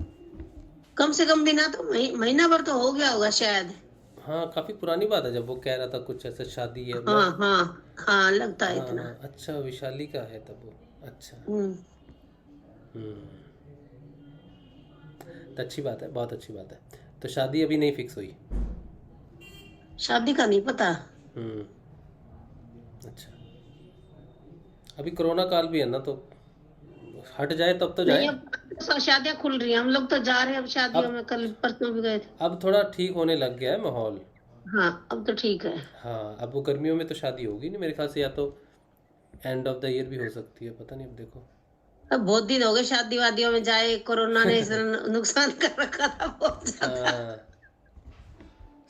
कम से कम बिना तो महीना भर तो हो गया होगा शायद। हाँ काफ़ी पुरानी बात है जब वो कह रहा था कुछ ऐसा शादी है। मैं हाँ हाँ हाँ लगता है हाँ इतना। हाँ अच्छा, विशाली का है तब वो। अच्छा। हम्म। तो अच्छी बात है, बहुत अच्छी बात है। तो शादी अभी नहीं फिक्स हुई? शादी का नहीं पता। हम्म। अच्छा, अभी कोरोना काल भी है ना, तो हट जाए तब तो नहीं जाए। अब सब शादियां खुल रही हैं, हम लोग तो जा रहे हैं अब शादियों अब में, कल परसों भी गए थे। अब थोड़ा ठीक होने लग गया है माहौल। हाँ अब तो ठीक है। हाँ अब वो गर्मियों में तो शादी होगी नहीं मेरे ख्याल से, या तो एंड ऑफ द ईयर भी हो सकती है, पता नहीं, अब देखो। अब बहुत दिन हो गए शादी वादियों में जाए, कोरोना ने इस नुकसान कर रखा था बहुत ज्यादा। हाँ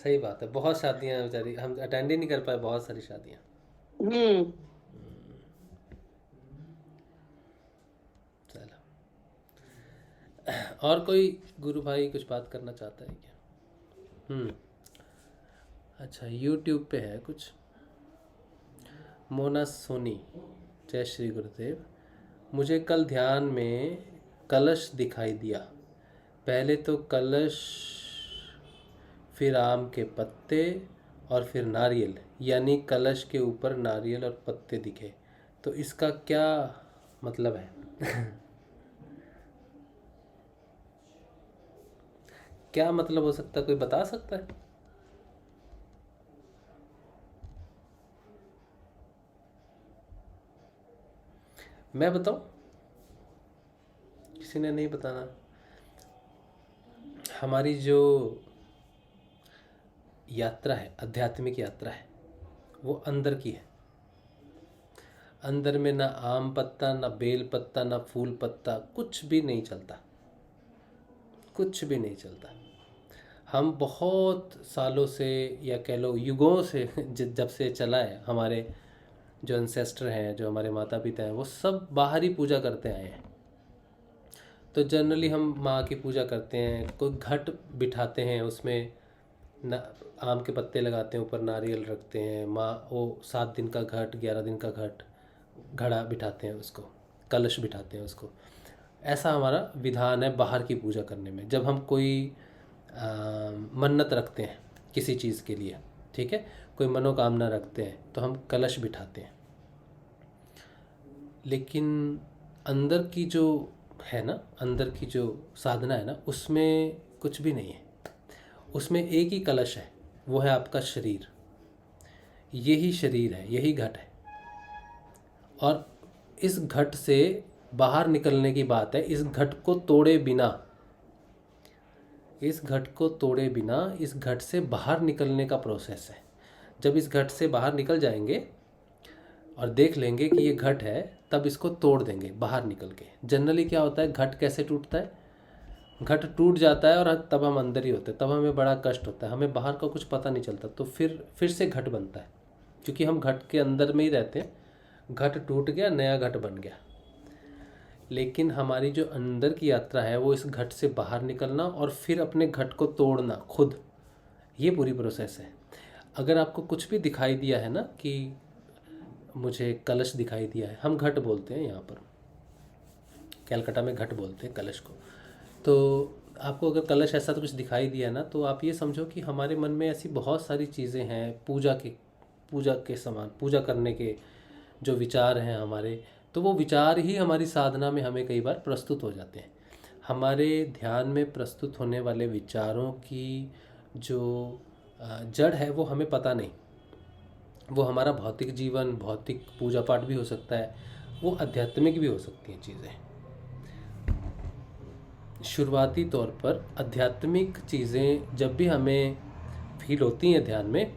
सही बात है, बहुत शादियां बेचारी हम अटेंड ही नहीं कर पाए, बहुत सारी शादियां। हम्म। चलो, और कोई गुरु भाई कुछ बात करना चाहता है क्या? अच्छा, यूट्यूब पे है कुछ। मोना सोनी, जय श्री गुरुदेव। मुझे कल ध्यान में कलश दिखाई दिया। पहले तो कलश, फिर आम के पत्ते और फिर नारियल, यानी कलश के ऊपर नारियल और पत्ते दिखे। तो इसका क्या मतलब है? क्या मतलब हो सकता है, कोई बता सकता है? मैं बताऊं? किसी ने नहीं बताना। हमारी जो यात्रा है, आध्यात्मिक यात्रा है, वो अंदर की है। अंदर में ना आम पत्ता, ना बेल पत्ता, ना फूल पत्ता, कुछ भी नहीं चलता, कुछ भी नहीं चलता। हम बहुत सालों से, या कह लो युगों से, जब से चला है, हमारे जो एंसेस्टर हैं, जो हमारे माता पिता हैं, वो सब बाहर ही पूजा करते आए हैं। तो जनरली हम माँ की पूजा करते हैं, कोई घट बिठाते हैं, उसमें आम के पत्ते लगाते हैं, ऊपर नारियल रखते हैं, माँ वो 7 दिन का घट, 11 दिन का घट, घड़ा बिठाते हैं, उसको कलश बिठाते हैं उसको। ऐसा हमारा विधान है बाहर की पूजा करने में। जब हम कोई मन्नत रखते हैं किसी चीज़ के लिए, ठीक है, कोई मनोकामना रखते हैं, तो हम कलश बिठाते हैं। लेकिन अंदर की जो है ना, अंदर की जो साधना है ना, उसमें कुछ भी नहीं है। उसमें एक ही कलश है, वो है आपका शरीर। यही शरीर है, यही घट है। और इस घट से बाहर निकलने की बात है। इस घट को तोड़े बिना, इस घट को तोड़े बिना, इस घट से बाहर निकलने का प्रोसेस है। जब इस घट से बाहर निकल जाएंगे और देख लेंगे कि ये घट है, तब इसको तोड़ देंगे बाहर निकल के। जनरली क्या होता है, घट कैसे टूटता है? घट टूट जाता है और तब हम अंदर ही होते हैं, तब हमें बड़ा कष्ट होता है, हमें बाहर का कुछ पता नहीं चलता। तो फिर से घट बनता है, क्योंकि हम घट के अंदर में ही रहते हैं। घट टूट गया, नया घट बन गया। लेकिन हमारी जो अंदर की यात्रा है, वो इस घट से बाहर निकलना और फिर अपने घट को तोड़ना खुद, ये पूरी प्रोसेस है। अगर आपको कुछ भी दिखाई दिया है ना, कि मुझे कलश दिखाई दिया है, हम घट बोलते हैं यहाँ पर, कैलकाटा में घट बोलते हैं कलश को। तो आपको अगर कलश ऐसा तो कुछ दिखाई दिया ना, तो आप ये समझो कि हमारे मन में ऐसी बहुत सारी चीज़ें हैं, पूजा के समान, पूजा करने के जो विचार हैं हमारे, तो वो विचार ही हमारी साधना में हमें कई बार प्रस्तुत हो जाते हैं। हमारे ध्यान में प्रस्तुत होने वाले विचारों की जो जड़ है, वो हमें पता नहीं। वो हमारा भौतिक जीवन, भौतिक पूजा पाठ भी हो सकता है, वो आध्यात्मिक भी हो सकती हैं चीज़ें। शुरुआती तौर पर आध्यात्मिक चीज़ें जब भी हमें फील होती हैं ध्यान में,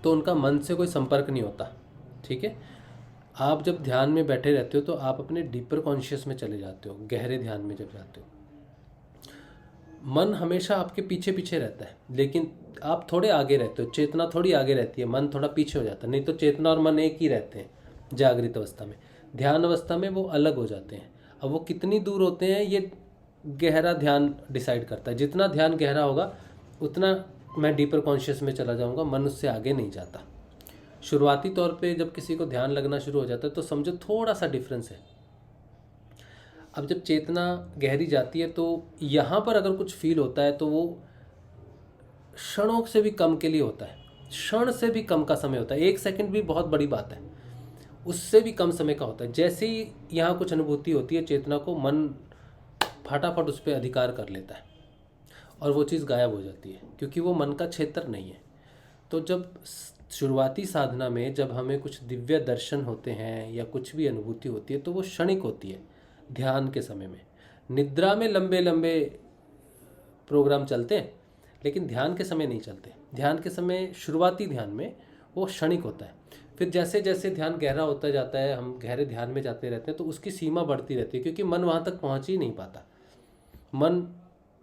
तो उनका मन से कोई संपर्क नहीं होता, ठीक है। आप जब ध्यान में बैठे रहते हो, तो आप अपने डीपर कॉन्शियस में चले जाते हो, गहरे ध्यान में जब जाते हो। मन हमेशा आपके पीछे पीछे रहता है, लेकिन आप थोड़े आगे रहते हो, चेतना थोड़ी आगे रहती है, मन थोड़ा पीछे हो जाता है। नहीं तो चेतना और मन एक ही रहते हैं जागृत अवस्था में। ध्यान अवस्था में वो अलग हो जाते हैं। अब वो कितनी दूर होते हैं ये गहरा ध्यान डिसाइड करता है। जितना ध्यान गहरा होगा उतना मैं डीपर कॉन्शियस में चला जाऊंगा, मन उससे आगे नहीं जाता। शुरुआती तौर पे जब किसी को ध्यान लगना शुरू हो जाता है तो समझो थोड़ा सा डिफरेंस है। अब जब चेतना गहरी जाती है तो यहाँ पर अगर कुछ फील होता है तो वो क्षणों से भी कम के लिए होता है, क्षण से भी कम का समय होता है। 1 सेकंड भी बहुत बड़ी बात है, उससे भी कम समय का होता है। जैसे ही यहाँ कुछ अनुभूति होती है चेतना को, मन फटाफट उस पर अधिकार कर लेता है और वो चीज़ गायब हो जाती है, क्योंकि वो मन का क्षेत्र नहीं है। तो जब शुरुआती साधना में जब हमें कुछ दिव्य दर्शन होते हैं या कुछ भी अनुभूति होती है तो वो क्षणिक होती है ध्यान के समय में। निद्रा में लंबे लंबे प्रोग्राम चलते हैं लेकिन ध्यान के समय नहीं चलते। ध्यान के समय, शुरुआती ध्यान में वो क्षणिक होता है। फिर जैसे जैसे ध्यान गहरा होता जाता है, हम गहरे ध्यान में जाते रहते हैं तो उसकी सीमा बढ़ती रहती है, क्योंकि मन वहाँ तक पहुँच ही नहीं पाता, मन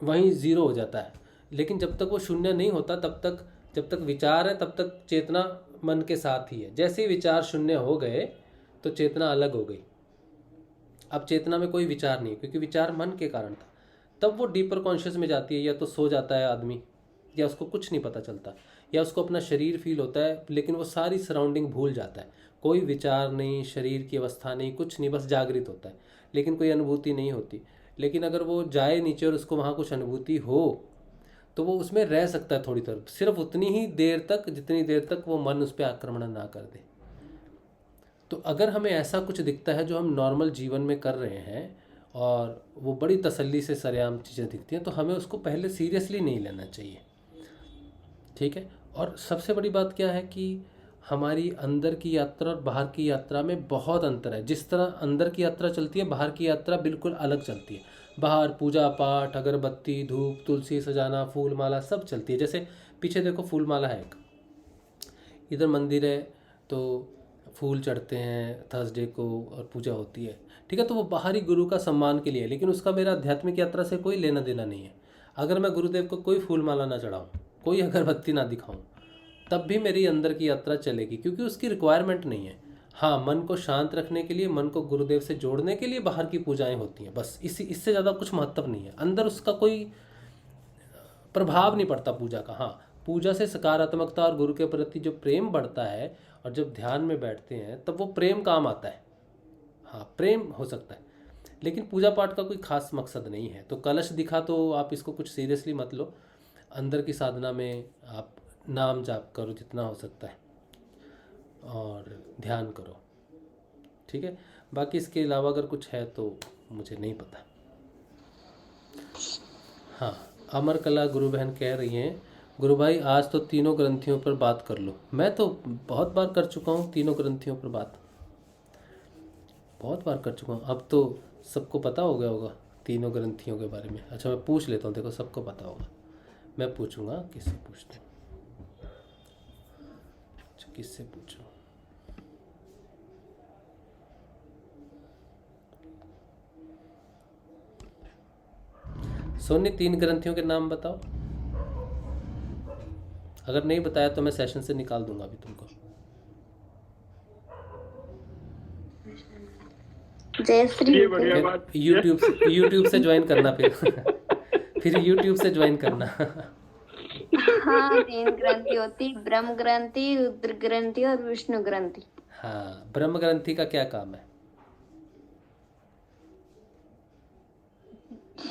वहीं ज़ीरो हो जाता है। लेकिन जब तक वो शून्य नहीं होता तब तक, जब तक विचार है तब तक चेतना मन के साथ ही है। जैसे ही विचार शून्य हो गए तो चेतना अलग हो गई। अब चेतना में कोई विचार नहीं, क्योंकि विचार मन के कारण था। तब वो डीपर कॉन्शियस में जाती है। या तो सो जाता है आदमी, या उसको कुछ नहीं पता चलता, या उसको अपना शरीर फील होता है लेकिन वो सारी सराउंडिंग भूल जाता है। कोई विचार नहीं, शरीर की अवस्था नहीं, कुछ नहीं, बस जागृत होता है लेकिन कोई अनुभूति नहीं होती। लेकिन अगर वो जाए नीचे और उसको वहाँ कुछ अनुभूति हो तो वो उसमें रह सकता है थोड़ी देर, सिर्फ उतनी ही देर तक जितनी देर तक वो मन उस पर आक्रमण ना कर दे। तो अगर हमें ऐसा कुछ दिखता है जो हम नॉर्मल जीवन में कर रहे हैं और वो बड़ी तसल्ली से सरेआम चीज़ें दिखती हैं, तो हमें उसको पहले सीरियसली नहीं लेना चाहिए, ठीक है। और सबसे बड़ी बात क्या है कि हमारी अंदर की यात्रा और बाहर की यात्रा में बहुत अंतर है। जिस तरह अंदर की यात्रा चलती है, बाहर की यात्रा बिल्कुल अलग चलती है। बाहर पूजा पाठ, अगरबत्ती, धूप, तुलसी सजाना, फूल माला सब चलती है। जैसे पीछे देखो फूल माला है, एक इधर मंदिर है तो फूल चढ़ते हैं थर्सडे को और पूजा होती है, ठीक है। तो वो बाहरी गुरु का सम्मान के लिए है, लेकिन उसका मेरा आध्यात्मिक यात्रा से कोई लेना देना नहीं है। अगर मैं गुरुदेव को कोई फूल माला ना चढ़ाऊँ, कोई अगरबत्ती ना दिखाऊँ, तब भी मेरी अंदर की यात्रा चलेगी, क्योंकि उसकी रिक्वायरमेंट नहीं है। हाँ, मन को शांत रखने के लिए, मन को गुरुदेव से जोड़ने के लिए बाहर की पूजाएं होती हैं, बस इससे ज़्यादा कुछ महत्व नहीं है। अंदर उसका कोई प्रभाव नहीं पड़ता पूजा का। हाँ, पूजा से सकारात्मकता और गुरु के प्रति जो प्रेम बढ़ता है, और जब ध्यान में बैठते हैं तब वो प्रेम काम आता है। हाँ, प्रेम हो सकता है, लेकिन पूजा पाठ का कोई खास मकसद नहीं है। तो कलश दिखा तो आप इसको कुछ सीरियसली मत लो। अंदर की साधना में आप नाम जाप करो जितना हो सकता है और ध्यान करो, ठीक है। बाकी इसके अलावा अगर कुछ है तो मुझे नहीं पता। हाँ, अमर कला गुरु बहन कह रही हैं, गुरु भाई आज तो तीनों ग्रंथियों पर बात कर लो। मैं तो बहुत बार कर चुका हूँ तीनों ग्रंथियों पर बात, बहुत बार कर चुका हूँ। अब तो सबको पता हो गया होगा तीनों ग्रंथियों के बारे में। अच्छा, मैं पूछ लेता हूँ, देखो सबको पता होगा। मैं पूछूंगा, किससे पूछता हूँ? अच्छा, किससे पूछूं? सोनी, 3 ग्रंथियों के नाम बताओ। अगर नहीं बताया तो मैं सेशन से निकाल दूंगा अभी तुमको। जय श्री ये बढ़िया बात। यूट्यूब से ज्वाइन करना फिर यूट्यूब से ज्वाइन करना। हाँ, 3 ग्रंथि होती, ब्रह्म ग्रंथि, रुद्र ग्रंथि और विष्णु ग्रंथि। हाँ, ब्रह्म ग्रंथि का क्या काम है?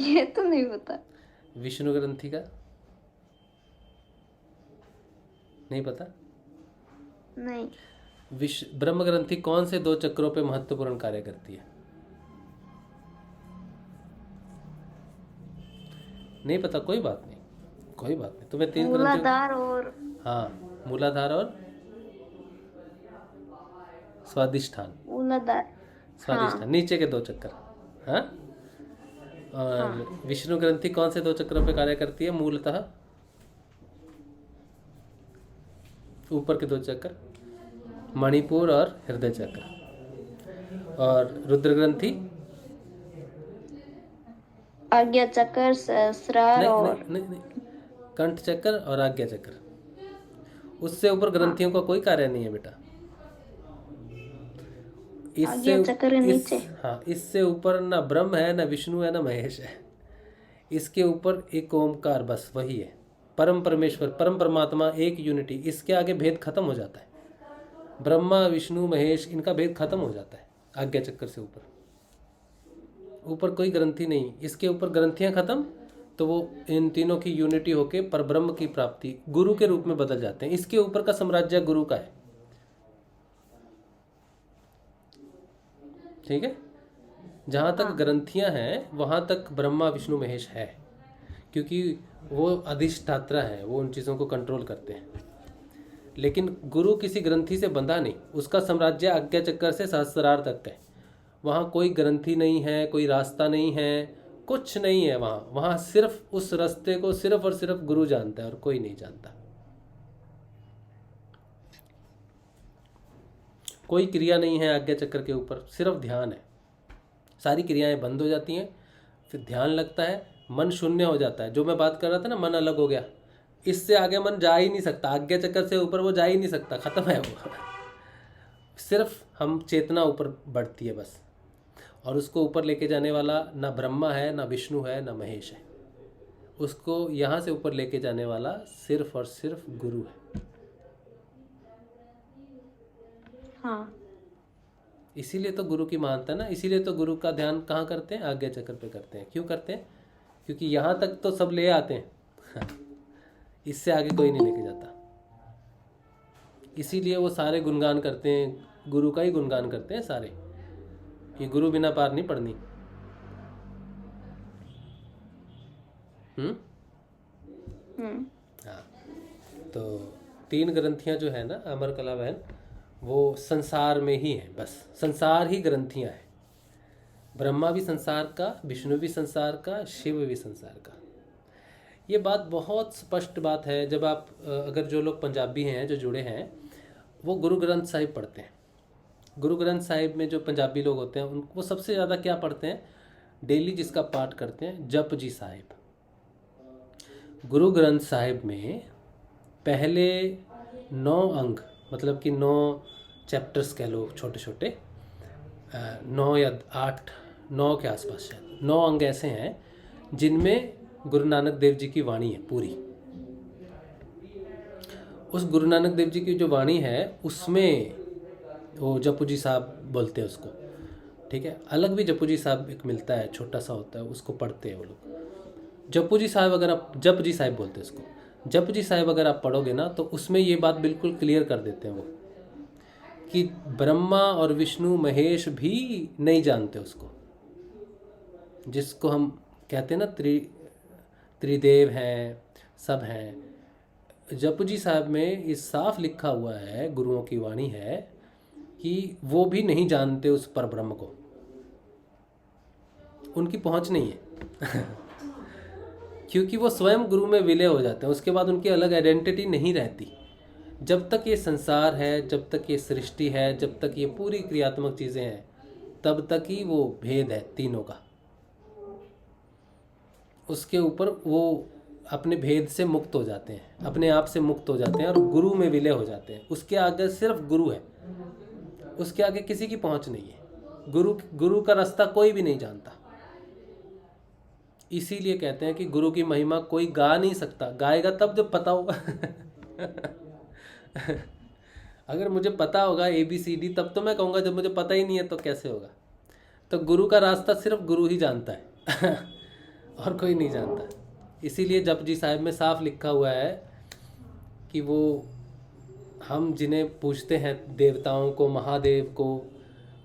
ये तो नहीं पता। विष्णु ग्रंथि का नहीं पता? नहीं। ब्रह्म ग्रंथि कौन से 2 चक्रों पे महत्वपूर्ण कार्य करती है? नहीं पता, कोई बात नहीं, कोई बात नहीं। तुम्हें 3 ग्रंथि, मूलाधार और हाँ, मूलाधार और स्वादिष्ठान। मूलाधार, स्वादिष्ठान, नीचे के 2 चक्कर। हाँ, और विष्णु ग्रंथि कौन से 2 चक्रों पे कार्य करती है? मूलतः ऊपर के 2 चक्कर, मणिपुर और हृदय चक्र। और रुद्र ग्रंथि आज्ञा चक्र, सहस्रार और नहीं, कंठ चक्र और आज्ञा चक्र। उससे ऊपर ग्रंथियों का कोई कार्य नहीं है बेटा। आज्ञा चक्र नीचे। हाँ, इससे ऊपर ना ब्रह्म है, ना विष्णु है, ना महेश है। इसके ऊपर एक ओमकार, बस वही है परम परमेश्वर, परम परमात्मा, एक यूनिटी। इसके आगे भेद खत्म हो जाता है। ब्रह्मा विष्णु महेश, इनका भेद खत्म हो जाता है आज्ञा चक्र से ऊपर कोई ग्रंथि नहीं। इसके ऊपर ग्रंथियां खत्म, तो वो इन तीनों की यूनिटी होके परब्रह्म की प्राप्ति गुरु के रूप में बदल जाते हैं। इसके ऊपर का साम्राज्य गुरु का है। ठीक है, जहाँ तक ग्रंथियां हैं वहाँ तक ब्रह्मा विष्णु महेश है, क्योंकि वो अधिष्ठात्रा है, वो उन चीज़ों को कंट्रोल करते हैं। लेकिन गुरु किसी ग्रंथि से बंधा नहीं, उसका साम्राज्य आज्ञा चक्कर से सहस्त्रार तक है। वहाँ कोई ग्रंथि नहीं है, कोई रास्ता नहीं है, कुछ नहीं है वहाँ सिर्फ उस रास्ते को सिर्फ और सिर्फ गुरु जानता है और कोई नहीं जानता। कोई क्रिया नहीं है आज्ञा चक्र के ऊपर, सिर्फ ध्यान है। सारी क्रियाएं बंद हो जाती हैं, फिर ध्यान लगता है, मन शून्य हो जाता है। जो मैं बात कर रहा था ना, मन अलग हो गया, इससे आगे मन जा ही नहीं सकता। आज्ञा चक्र से ऊपर वो जा ही नहीं सकता, खत्म है वो। सिर्फ हम चेतना ऊपर बढ़ती है बस, और उसको ऊपर लेके जाने वाला ना ब्रह्मा है, ना विष्णु है, ना महेश है। उसको यहाँ से ऊपर लेके जाने वाला सिर्फ और सिर्फ गुरु है। हाँ, इसीलिए तो गुरु की महानता ना, इसीलिए तो गुरु का ध्यान कहाँ करते हैं? आज्ञा चक्र पे करते हैं। क्यों करते हैं? क्योंकि यहाँ तक तो सब ले आते हैं इससे आगे कोई नहीं लेके जाता। इसीलिए वो सारे गुणगान करते हैं, गुरु का ही गुणगान करते हैं सारे, कि गुरु बिना पार नहीं पड़नी। हाँ, तो 3 ग्रंथियां जो है ना अमर कला बहन, वो संसार में ही है, बस संसार ही ग्रंथियां हैं। ब्रह्मा भी संसार का, विष्णु भी संसार का, शिव भी संसार का। ये बात बहुत स्पष्ट बात है। जब आप अगर जो लोग पंजाबी हैं जो जुड़े हैं, वो गुरु ग्रंथ साहिब पढ़ते हैं। गुरु ग्रंथ साहिब में जो पंजाबी लोग होते हैं वो सबसे ज़्यादा क्या पढ़ते हैं? डेली जिसका पाठ करते हैं, जप जी साहिब। गुरु ग्रंथ साहिब में पहले 9 अंग, मतलब कि 9 चैप्टर्स कह लो, छोटे छोटे 9 या 8, 9 के आसपास शायद 9 अंग ऐसे हैं जिनमें गुरु नानक देव जी की वाणी है पूरी। उस गुरु नानक देव जी की जो वाणी है उसमें वो जपू जी साहब बोलते हैं उसको, ठीक है। अलग भी जपू जी साहब एक मिलता है, छोटा सा होता है, उसको पढ़ते हैं वो लोग। जपू जी साहब अगर आप, जप जी साहब बोलते हैं उसको, जप जी साहब अगर आप पढ़ोगे ना तो उसमें ये बात बिल्कुल क्लियर कर देते हैं वो, कि ब्रह्मा और विष्णु महेश भी नहीं जानते उसको, जिसको हम कहते हैं ना त्रिदेव हैं, सब हैं। जपू जी साहब में इस साफ लिखा हुआ है, गुरुओं की वाणी है, कि वो भी नहीं जानते उस परब्रह्म को, उनकी पहुंच नहीं है क्योंकि वो स्वयं गुरु में विलय हो जाते हैं। उसके बाद उनकी अलग आइडेंटिटी नहीं रहती। जब तक ये संसार है, जब तक ये सृष्टि है, जब तक ये पूरी क्रियात्मक चीज़ें हैं, तब तक ही वो भेद है तीनों का। उसके ऊपर वो अपने भेद से मुक्त हो जाते हैं, अपने आप से मुक्त हो जाते हैं और गुरु में विलय हो जाते हैं। उसके आगे सिर्फ गुरु है, उसके आगे किसी की पहुंच नहीं है। गुरु का रास्ता कोई भी नहीं जानता। इसीलिए कहते हैं कि गुरु की महिमा कोई गा नहीं सकता। गाएगा तब जब पता होगा अगर मुझे पता होगा ABCD तब तो मैं कहूँगा, जब मुझे पता ही नहीं है तो कैसे होगा। तो गुरु का रास्ता सिर्फ गुरु ही जानता है और कोई नहीं जानता। इसीलिए जपजी साहिब में साफ लिखा हुआ है कि वो हम जिन्हें पूछते हैं, देवताओं को, महादेव को,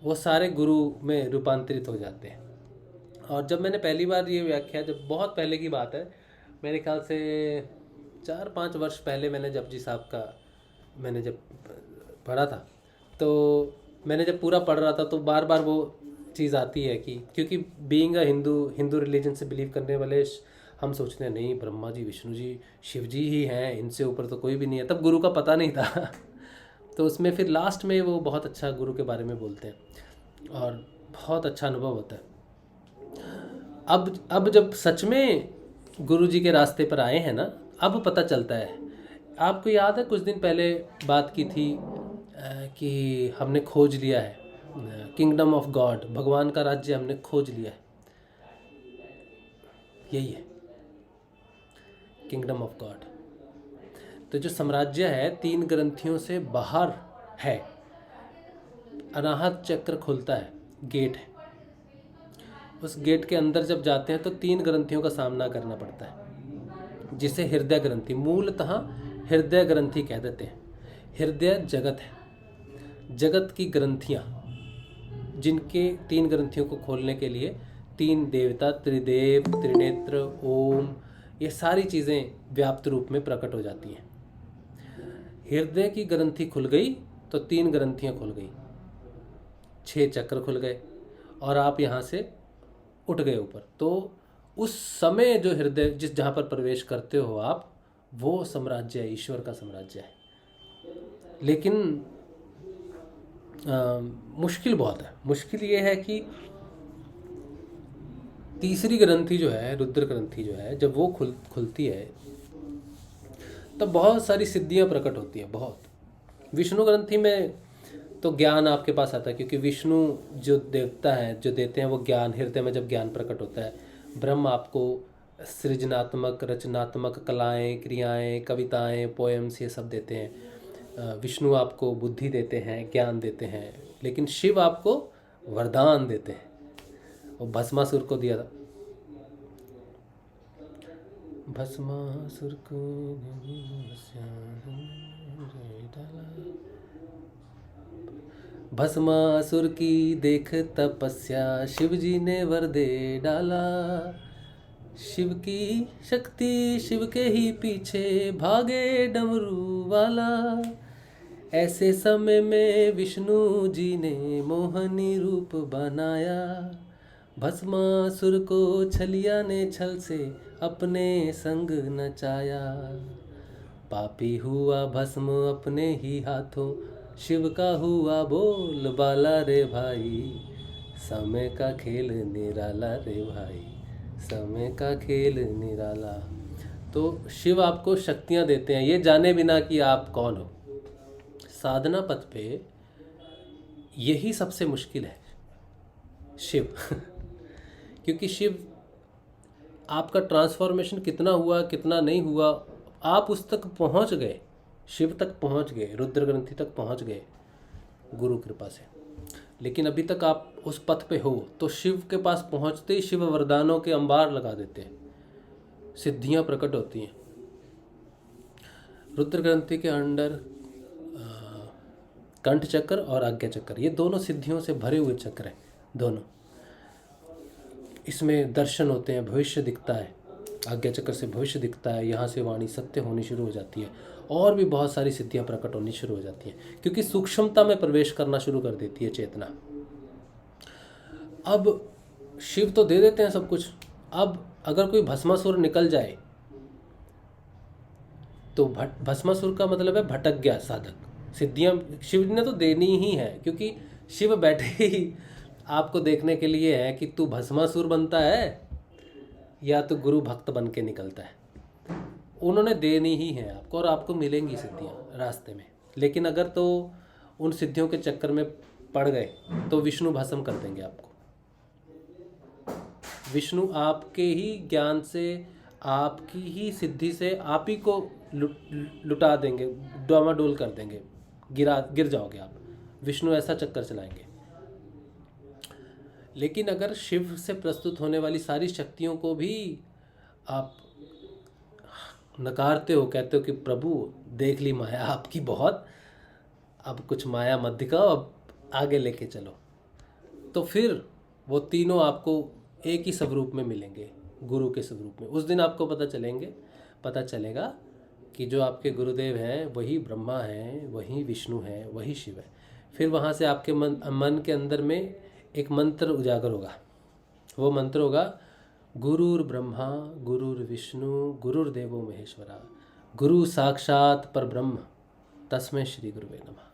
वो सारे गुरु में रूपांतरित हो जाते हैं। और जब मैंने पहली बार ये व्याख्या, जब बहुत पहले की बात है, मेरे ख्याल से 4-5 वर्ष पहले मैंने जपजी साहब का मैंने जब पढ़ा था, तो मैंने जब पूरा पढ़ रहा था तो बार बार वो चीज़ आती है कि क्योंकि बीइंग अ हिंदू रिलीजन से बिलीव करने वाले हम सोचते हैं नहीं, ब्रह्मा जी, विष्णु जी, शिव जी ही हैं, इनसे ऊपर तो कोई भी नहीं है। तब गुरु का पता नहीं था तो उसमें फिर लास्ट में वो बहुत अच्छा गुरु के बारे में बोलते हैं और बहुत अच्छा अनुभव होता है। अब जब सच में गुरु जी के रास्ते पर आए हैं ना, अब पता चलता है। आपको याद है कुछ दिन पहले बात की थी कि हमने खोज लिया है, किंगडम ऑफ गॉड, भगवान का राज्य हमने खोज लिया है, यही है किंगडम ऑफ गॉड। तो जो साम्राज्य है 3 ग्रंथियों से बाहर है, अनाहत चक्र खुलता है, गेट है, उस गेट के अंदर जब जाते हैं तो 3 ग्रंथियों का सामना करना पड़ता है, जिसे हृदय ग्रंथि, मूलतः हृदय ग्रंथि कह देते हैं। हृदय जगत है, जगत की ग्रंथियाँ, जिनके 3 ग्रंथियों को खोलने के लिए 3 देवता, त्रिदेव, त्रिनेत्र, ओम, ये सारी चीज़ें व्याप्त रूप में प्रकट हो जाती हैं। हृदय की ग्रंथि खुल गई तो 3 ग्रंथियाँ खुल गई, 6 चक्र खुल गए और आप यहाँ से उठ गए ऊपर। तो उस समय जो हृदय जिस जहाँ पर प्रवेश करते हो आप, वो साम्राज्य है, ईश्वर का साम्राज्य है। लेकिन मुश्किल बहुत है। मुश्किल ये है कि तीसरी ग्रंथि जो है, रुद्र ग्रंथि जो है, जब वो खुलती है तब बहुत सारी सिद्धियां प्रकट होती हैं, बहुत। विष्णु ग्रंथि में तो ज्ञान आपके पास आता है, क्योंकि विष्णु जो देवता हैं, जो देते हैं वो ज्ञान, हृदय में जब ज्ञान प्रकट होता है। ब्रह्म आपको सृजनात्मक, रचनात्मक कलाएं, क्रियाएं, कविताएं, पोएम्स, ये सब देते हैं। विष्णु आपको बुद्धि देते हैं, ज्ञान देते हैं। लेकिन शिव आपको वरदान देते हैं। वो भस्मासुर को दिया था, भस्मासुर को भस्मासुर की देख तपस्या, शिव जी ने वर दे डाला। शिव की शक्ति, शिव के ही पीछे भागे डमरू वाला। ऐसे समय में विष्णु जी ने मोहनी रूप बनाया। भस्मासुर को छलिया ने छल से अपने संग नचाया। पापी हुआ भस्म अपने ही हाथों, शिव का हुआ बोल बाला रे भाई। समय का खेल निराला रे भाई, समय का खेल निराला। तो शिव आपको शक्तियाँ देते हैं, ये जाने बिना कि आप कौन हो। साधना पथ पे यही सबसे मुश्किल है, शिव। क्योंकि शिव, आपका ट्रांसफॉर्मेशन कितना हुआ, कितना नहीं हुआ, आप उस तक पहुंच गए, शिव तक पहुंच गए, रुद्र ग्रंथि तक पहुंच गए गुरु कृपा से। लेकिन अभी तक आप उस पथ पे हो, तो शिव के पास पहुंचते ही शिव वरदानों के अंबार लगा देते हैं, सिद्धियां प्रकट होती हैं। रुद्र ग्रंथि के अंडर कंठ चक्र और आज्ञा चक्र, ये दोनों सिद्धियों से भरे हुए चक्र हैं दोनों। इसमें दर्शन होते हैं, भविष्य दिखता है। आज्ञा चक्र से भविष्य दिखता है, यहाँ से वाणी सत्य होनी शुरू हो जाती है, और भी बहुत सारी सिद्धियाँ प्रकट होनी शुरू हो जाती हैं, क्योंकि सूक्ष्मता में प्रवेश करना शुरू कर देती है चेतना। अब शिव तो दे देते हैं सब कुछ। अब अगर कोई भस्मासुर निकल जाए तो भस्मासुर का मतलब है भटक गया साधक। सिद्धियाँ शिव ने तो देनी ही है, क्योंकि शिव बैठे ही आपको देखने के लिए है कि तू भस्मासुर बनता है या तो गुरु भक्त बन के निकलता है। उन्होंने देनी ही है आपको, और आपको मिलेंगी सिद्धियाँ रास्ते में। लेकिन अगर तो उन सिद्धियों के चक्कर में पड़ गए तो विष्णु भस्म कर देंगे आपको। विष्णु आपके ही ज्ञान से, आपकी ही सिद्धि से आप ही को लुटा देंगे, डामाडोल कर देंगे, गिर जाओगे आप। विष्णु ऐसा चक्कर चलाएंगे। लेकिन अगर शिव से प्रस्तुत होने वाली सारी शक्तियों को भी आप नकारते हो, कहते हो कि प्रभु देख ली माया आपकी बहुत, अब कुछ माया मत दिखाओ, अब आगे लेके चलो, तो फिर वो तीनों आपको एक ही स्वरूप में मिलेंगे, गुरु के स्वरूप में। उस दिन आपको पता चलेगा कि जो आपके गुरुदेव हैं वही ब्रह्मा हैं, वही विष्णु हैं, वही शिव है। फिर वहाँ से आपके मन के अंदर में एक मंत्र उजागर होगा। वो मंत्र होगा, गुरुर ब्रह्मा गुरुर विष्णु गुरुर्देवो महेश्वरा, गुरु साक्षात पर ब्रह्म तस्मै श्री गुरुवे नमः।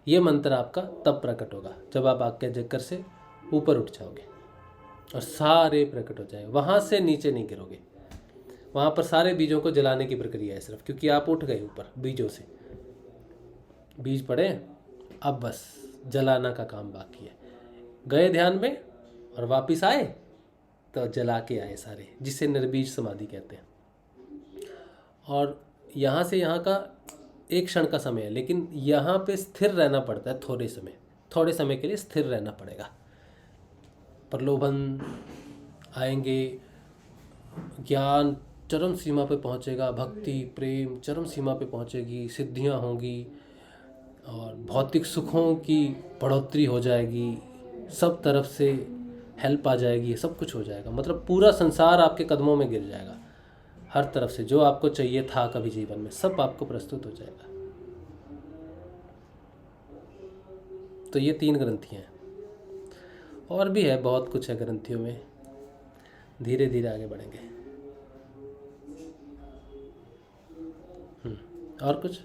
ये मंत्र आपका तब प्रकट होगा जब आप आज्ञा चक्र से ऊपर उठ जाओगे और सारे प्रकट हो जाए। वहाँ से नीचे नहीं गिरोगे। वहाँ पर सारे बीजों को जलाने की प्रक्रिया है सिर्फ, क्योंकि आप उठ गए ऊपर बीजों से। बीज पड़े, अब बस जलाना का काम बाकी है। गए ध्यान में और वापस आए तो जला के आए सारे, जिसे निर्बीज समाधि कहते हैं। और यहाँ से यहाँ का एक क्षण का समय है, लेकिन यहाँ पे स्थिर रहना पड़ता है थोड़े समय के लिए स्थिर रहना पड़ेगा। प्रलोभन आएंगे, ज्ञान चरम सीमा पे पहुँचेगा, भक्ति प्रेम चरम सीमा पे पहुँचेगी, सिद्धियाँ होंगी और भौतिक सुखों की बढ़ोतरी हो जाएगी, सब तरफ से हेल्प आ जाएगी, सब कुछ हो जाएगा। मतलब पूरा संसार आपके कदमों में गिर जाएगा, हर तरफ से जो आपको चाहिए था कभी जीवन में सब आपको प्रस्तुत हो जाएगा। तो ये 3 ग्रंथियाँ हैं, और भी है, बहुत कुछ है ग्रंथियों में, धीरे धीरे आगे बढ़ेंगे। और कुछ?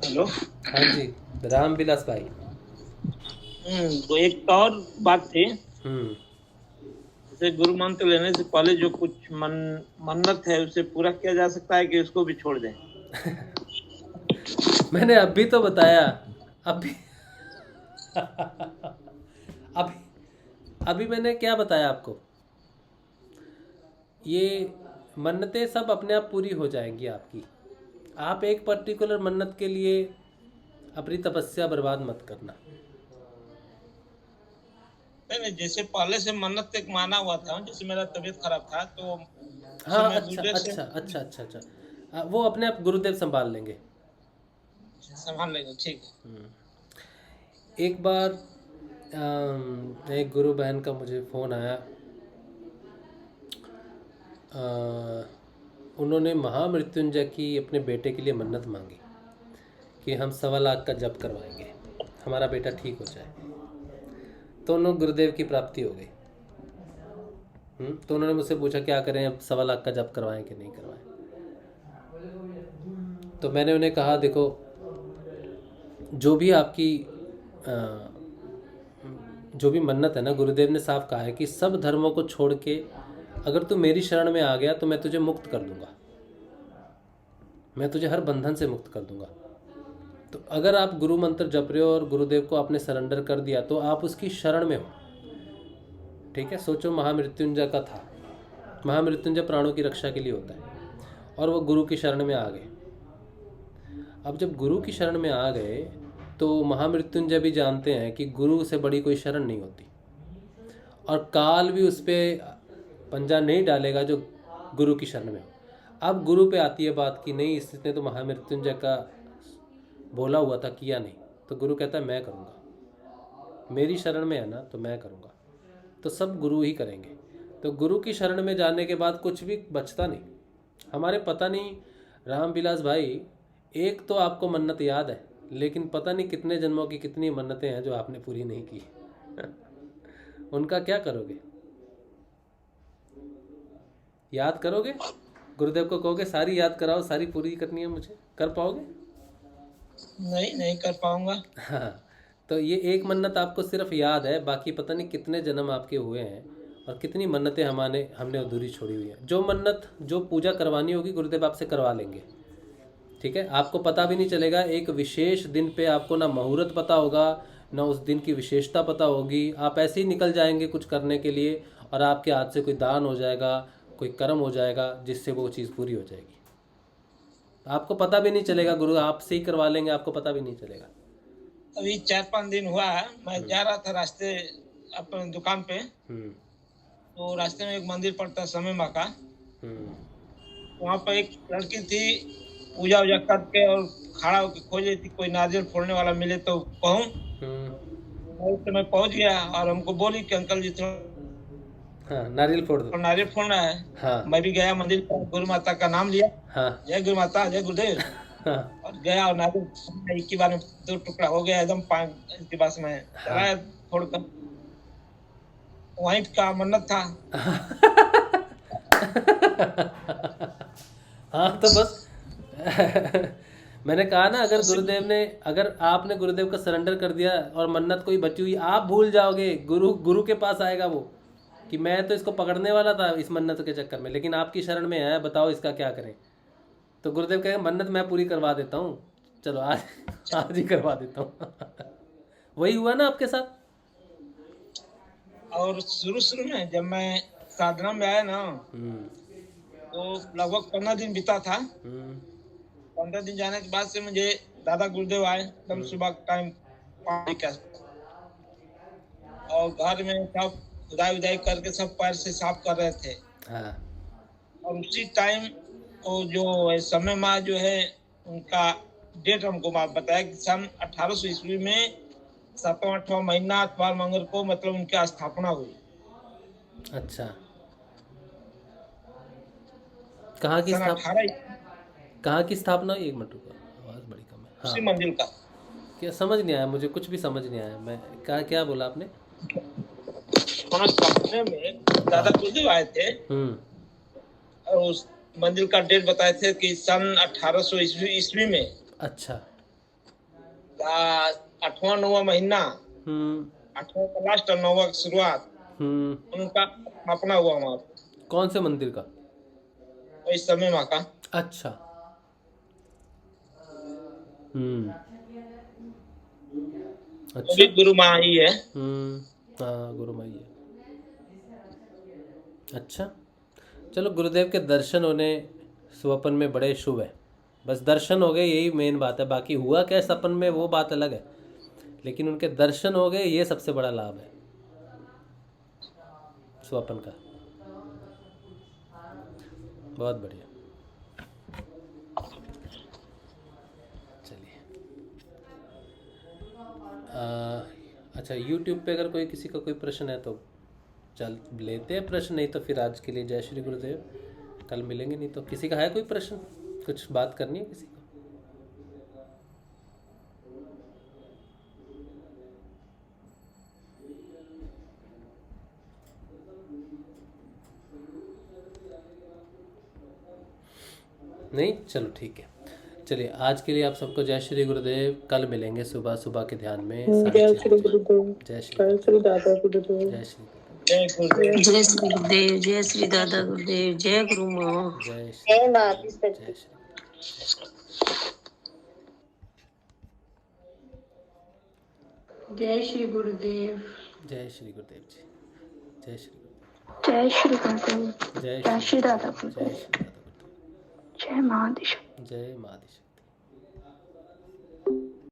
हेलो। हाँ जी, रामविलास भाई। तो एक और बात थी, हम्म जैसे गुरु मंत्र लेने से पहले जो कुछ मन्नत है उसे पूरा किया जा सकता है कि उसको भी छोड़ दें? मैंने अभी तो बताया, अभी अभी अभी मैंने क्या बताया आपको, ये मन्नतें सब अपने आप पूरी हो जाएंगी आपकी। आप एक पर्टिकुलर मन्नत के लिए अपनी तपस्या बर्बाद मत करना। नहीं, जैसे पहले से मन्नत एक माना हुआ था, जैसे मेरा तबीयत खराब था तो हाँ, मैं अच्छा गुरुदेव से अच्छा अच्छा अच्छा अच्छा, वो अपने आप गुरुदेव संभाल लेंगे। संभाल लेंगे, ठीक है। एक बार एक गुरु बहन का मुझे फ़ोन आया, उन्होंने महामृत्युंजय की अपने बेटे के लिए मन्नत मांगी कि हम 1.25 लाख का जप करवाएंगे, हमारा बेटा ठीक हो जाए। तो उन्होंने गुरुदेव की प्राप्ति हो गई। तो उन्होंने मुझसे पूछा क्या करें, अब 1.25 लाख का जप करवाएं कि नहीं करवाएं। तो मैंने उन्हें कहा देखो, जो भी आपकी जो भी मन्नत है ना, गुरुदेव ने साफ कहा है कि सब धर्मों को छोड़ के अगर तू मेरी शरण में आ गया तो मैं तुझे मुक्त कर दूंगा, मैं तुझे हर बंधन से मुक्त कर दूंगा। तो अगर आप गुरु मंत्र जप रहे हो और गुरुदेव को आपने सरेंडर कर दिया तो आप उसकी शरण में हो। ठीक है, सोचो महामृत्युंजय का था, महामृत्युंजय प्राणों की रक्षा के लिए होता है, और वो गुरु की शरण में आ गए। अब जब गुरु की शरण में आ गए तो महामृत्युंजय भी जानते हैं कि गुरु से बड़ी कोई शरण नहीं होती, और काल भी उस पर पंजा नहीं डालेगा जो गुरु की शरण में हो। अब गुरु पे आती है बात कि नहीं, इसने तो महामृत्युंजय का बोला हुआ था, किया नहीं, तो गुरु कहता है मैं करूँगा, मेरी शरण में है ना तो मैं करूँगा। तो सब गुरु ही करेंगे। तो गुरु की शरण में जाने के बाद कुछ भी बचता नहीं। हमारे पता नहीं रामविलास भाई, एक तो आपको मन्नत याद है, लेकिन पता नहीं कितने जन्मों की कितनी मन्नतें हैं जो आपने पूरी नहीं की। उनका क्या करोगे? याद करोगे? गुरुदेव को कहोगे सारी याद कराओ, सारी पूरी करनी है मुझे, कर पाओगे? नहीं कर पाऊंगा। हाँ, तो ये एक मन्नत आपको सिर्फ याद है, बाकी पता नहीं कितने जन्म आपके हुए हैं और कितनी मन्नतें हमने अधूरी छोड़ी हुई है। जो मन्नत, जो पूजा करवानी होगी गुरुदेव आपसे करवा लेंगे। ठीक है, आपको पता भी नहीं चलेगा। एक विशेष दिन पे आपको ना मुहूर्त पता होगा, ना उस दिन की विशेषता पता होगी। आप ऐसे ही निकल जाएंगे कुछ करने के लिए, और आपके हाथ से कोई दान हो जाएगा, कोई कर्म हो जाएगा, जिससे वो चीज़ पूरी हो जाएगी। आपको पता भी नहीं चलेगा, गुरु आपसे ही करवा लेंगे, आपको पता भी नहीं चलेगा। अभी 4-5 दिन हुआ है, मैं जा रहा था रास्ते अपने दुकान पे, तो रास्ते में एक मंदिर पड़ता है समय माँ का, वहाँ पर एक लड़की थी, पूजा वूजा करके और खड़ा होकर खोज रही थी कोई नारियल फोड़ने वाला मिले तो कहूँ। तो मैं पहुँच गया और हमको बोली कि अंकल जी हाँ, नारियल फोड़ दो, नारियल फोड़ना है। हाँ। मैं भी गया मंदिर पर, गुरु माता का नाम लिया, हाँ, जय गुरु माता, जय गुरुदेव, हाँ, और गया और नारियल एक ही बार में 2 टुकड़ा हो गया एकदम। इसके बाद में चलाया फोड़कर, वहीं का मन्नत था। हाँ, तो बस मैंने कहा ना, अगर आपने गुरुदेव का सरेंडर कर दिया और मन्नत कोई बची हुई आप भूल जाओगे, गुरु के पास आएगा वो कि मैं तो इसको पकड़ने वाला था इस मन्नत के चक्कर में, लेकिन आपकी शरण में है, बताओ इसका क्या करें। तो गुरुदेव कहेंगे मन्नत मैं पूरी करवा देता हूँ, चलो आज ही करवा देता हूँ। वही हुआ ना आपके साथ। और शुरू में जब मैं साधना में आया ना, तो लगभग 15 दिन बीता था। 15 दिन जाने के बाद से मुझे दादा गुरुदेव आए एकदम सुबह टाइम 5 का, और घर में सब खुदाई करके सब पैर से साफ कर रहे थे। हाँ। और उसी टाइम वो जो समय माँ जो है उनका डेट हमको बताया कि सन 1800 ईस्वी में 7वां महीना अतवार मंगल को मतलब उनकी स्थापना हुई। अच्छा, कहाँ की स्थापना हुई? एक मिनट रुको, आवाज बड़ी कम है। हाँ, उसी मंदिर का। क्या समझ नहीं आया मुझे, कुछ भी समझ नहीं आया। मैं क्या बोला आपने? स्थापना में दादा गुरुदेव आए थे और उस मंदिर का डेट बताए थे कि सन 1800 ईस्वी में। अच्छा। 8वां महीना, 8वां का लास्ट और 9वां की शुरुआत, उनका स्थापना हुआ वहाँ। कौन से मंदिर का? इस समय माँ का। अच्छा। अच्छा, गुरु माँ ही है। हाँ, गुरु माँ ही है। अच्छा, चलो, गुरुदेव के दर्शन होने स्वप्न में बड़े शुभ है। बस दर्शन हो गए, यही मेन बात है। बाकी हुआ क्या सपन में वो बात अलग है, लेकिन उनके दर्शन हो गए, ये सबसे बड़ा लाभ है स्वप्न का। बहुत बढ़िया। चलिए, अच्छा, YouTube पे अगर किसी का कोई प्रश्न है तो चल लेते हैं प्रश्न, नहीं तो फिर आज के लिए जय श्री गुरुदेव, कल मिलेंगे। नहीं तो किसी का है कोई प्रश्न, कुछ बात करनी है किसी को? नहीं, चलो ठीक है। चलिए, आज के लिए आप सबको जय श्री गुरुदेव। कल मिलेंगे सुबह के ध्यान में। जय श्री गुरुदेव। जय श्री दादा गुरुदेव। जय श्री जय श्री गुरुदेव, जय श्री दादा गुरुदेव, जय गुरु माँ, जय श्री जय श्री। जय श्री गुरुदेव, जय श्री गुरुदेव जी, जय श्री जय श्री गुरुदेव, जय जय श्री दादा जय गुरुदेव, श्री दादा गुरुदेव, जय महादेव। जय महादेव।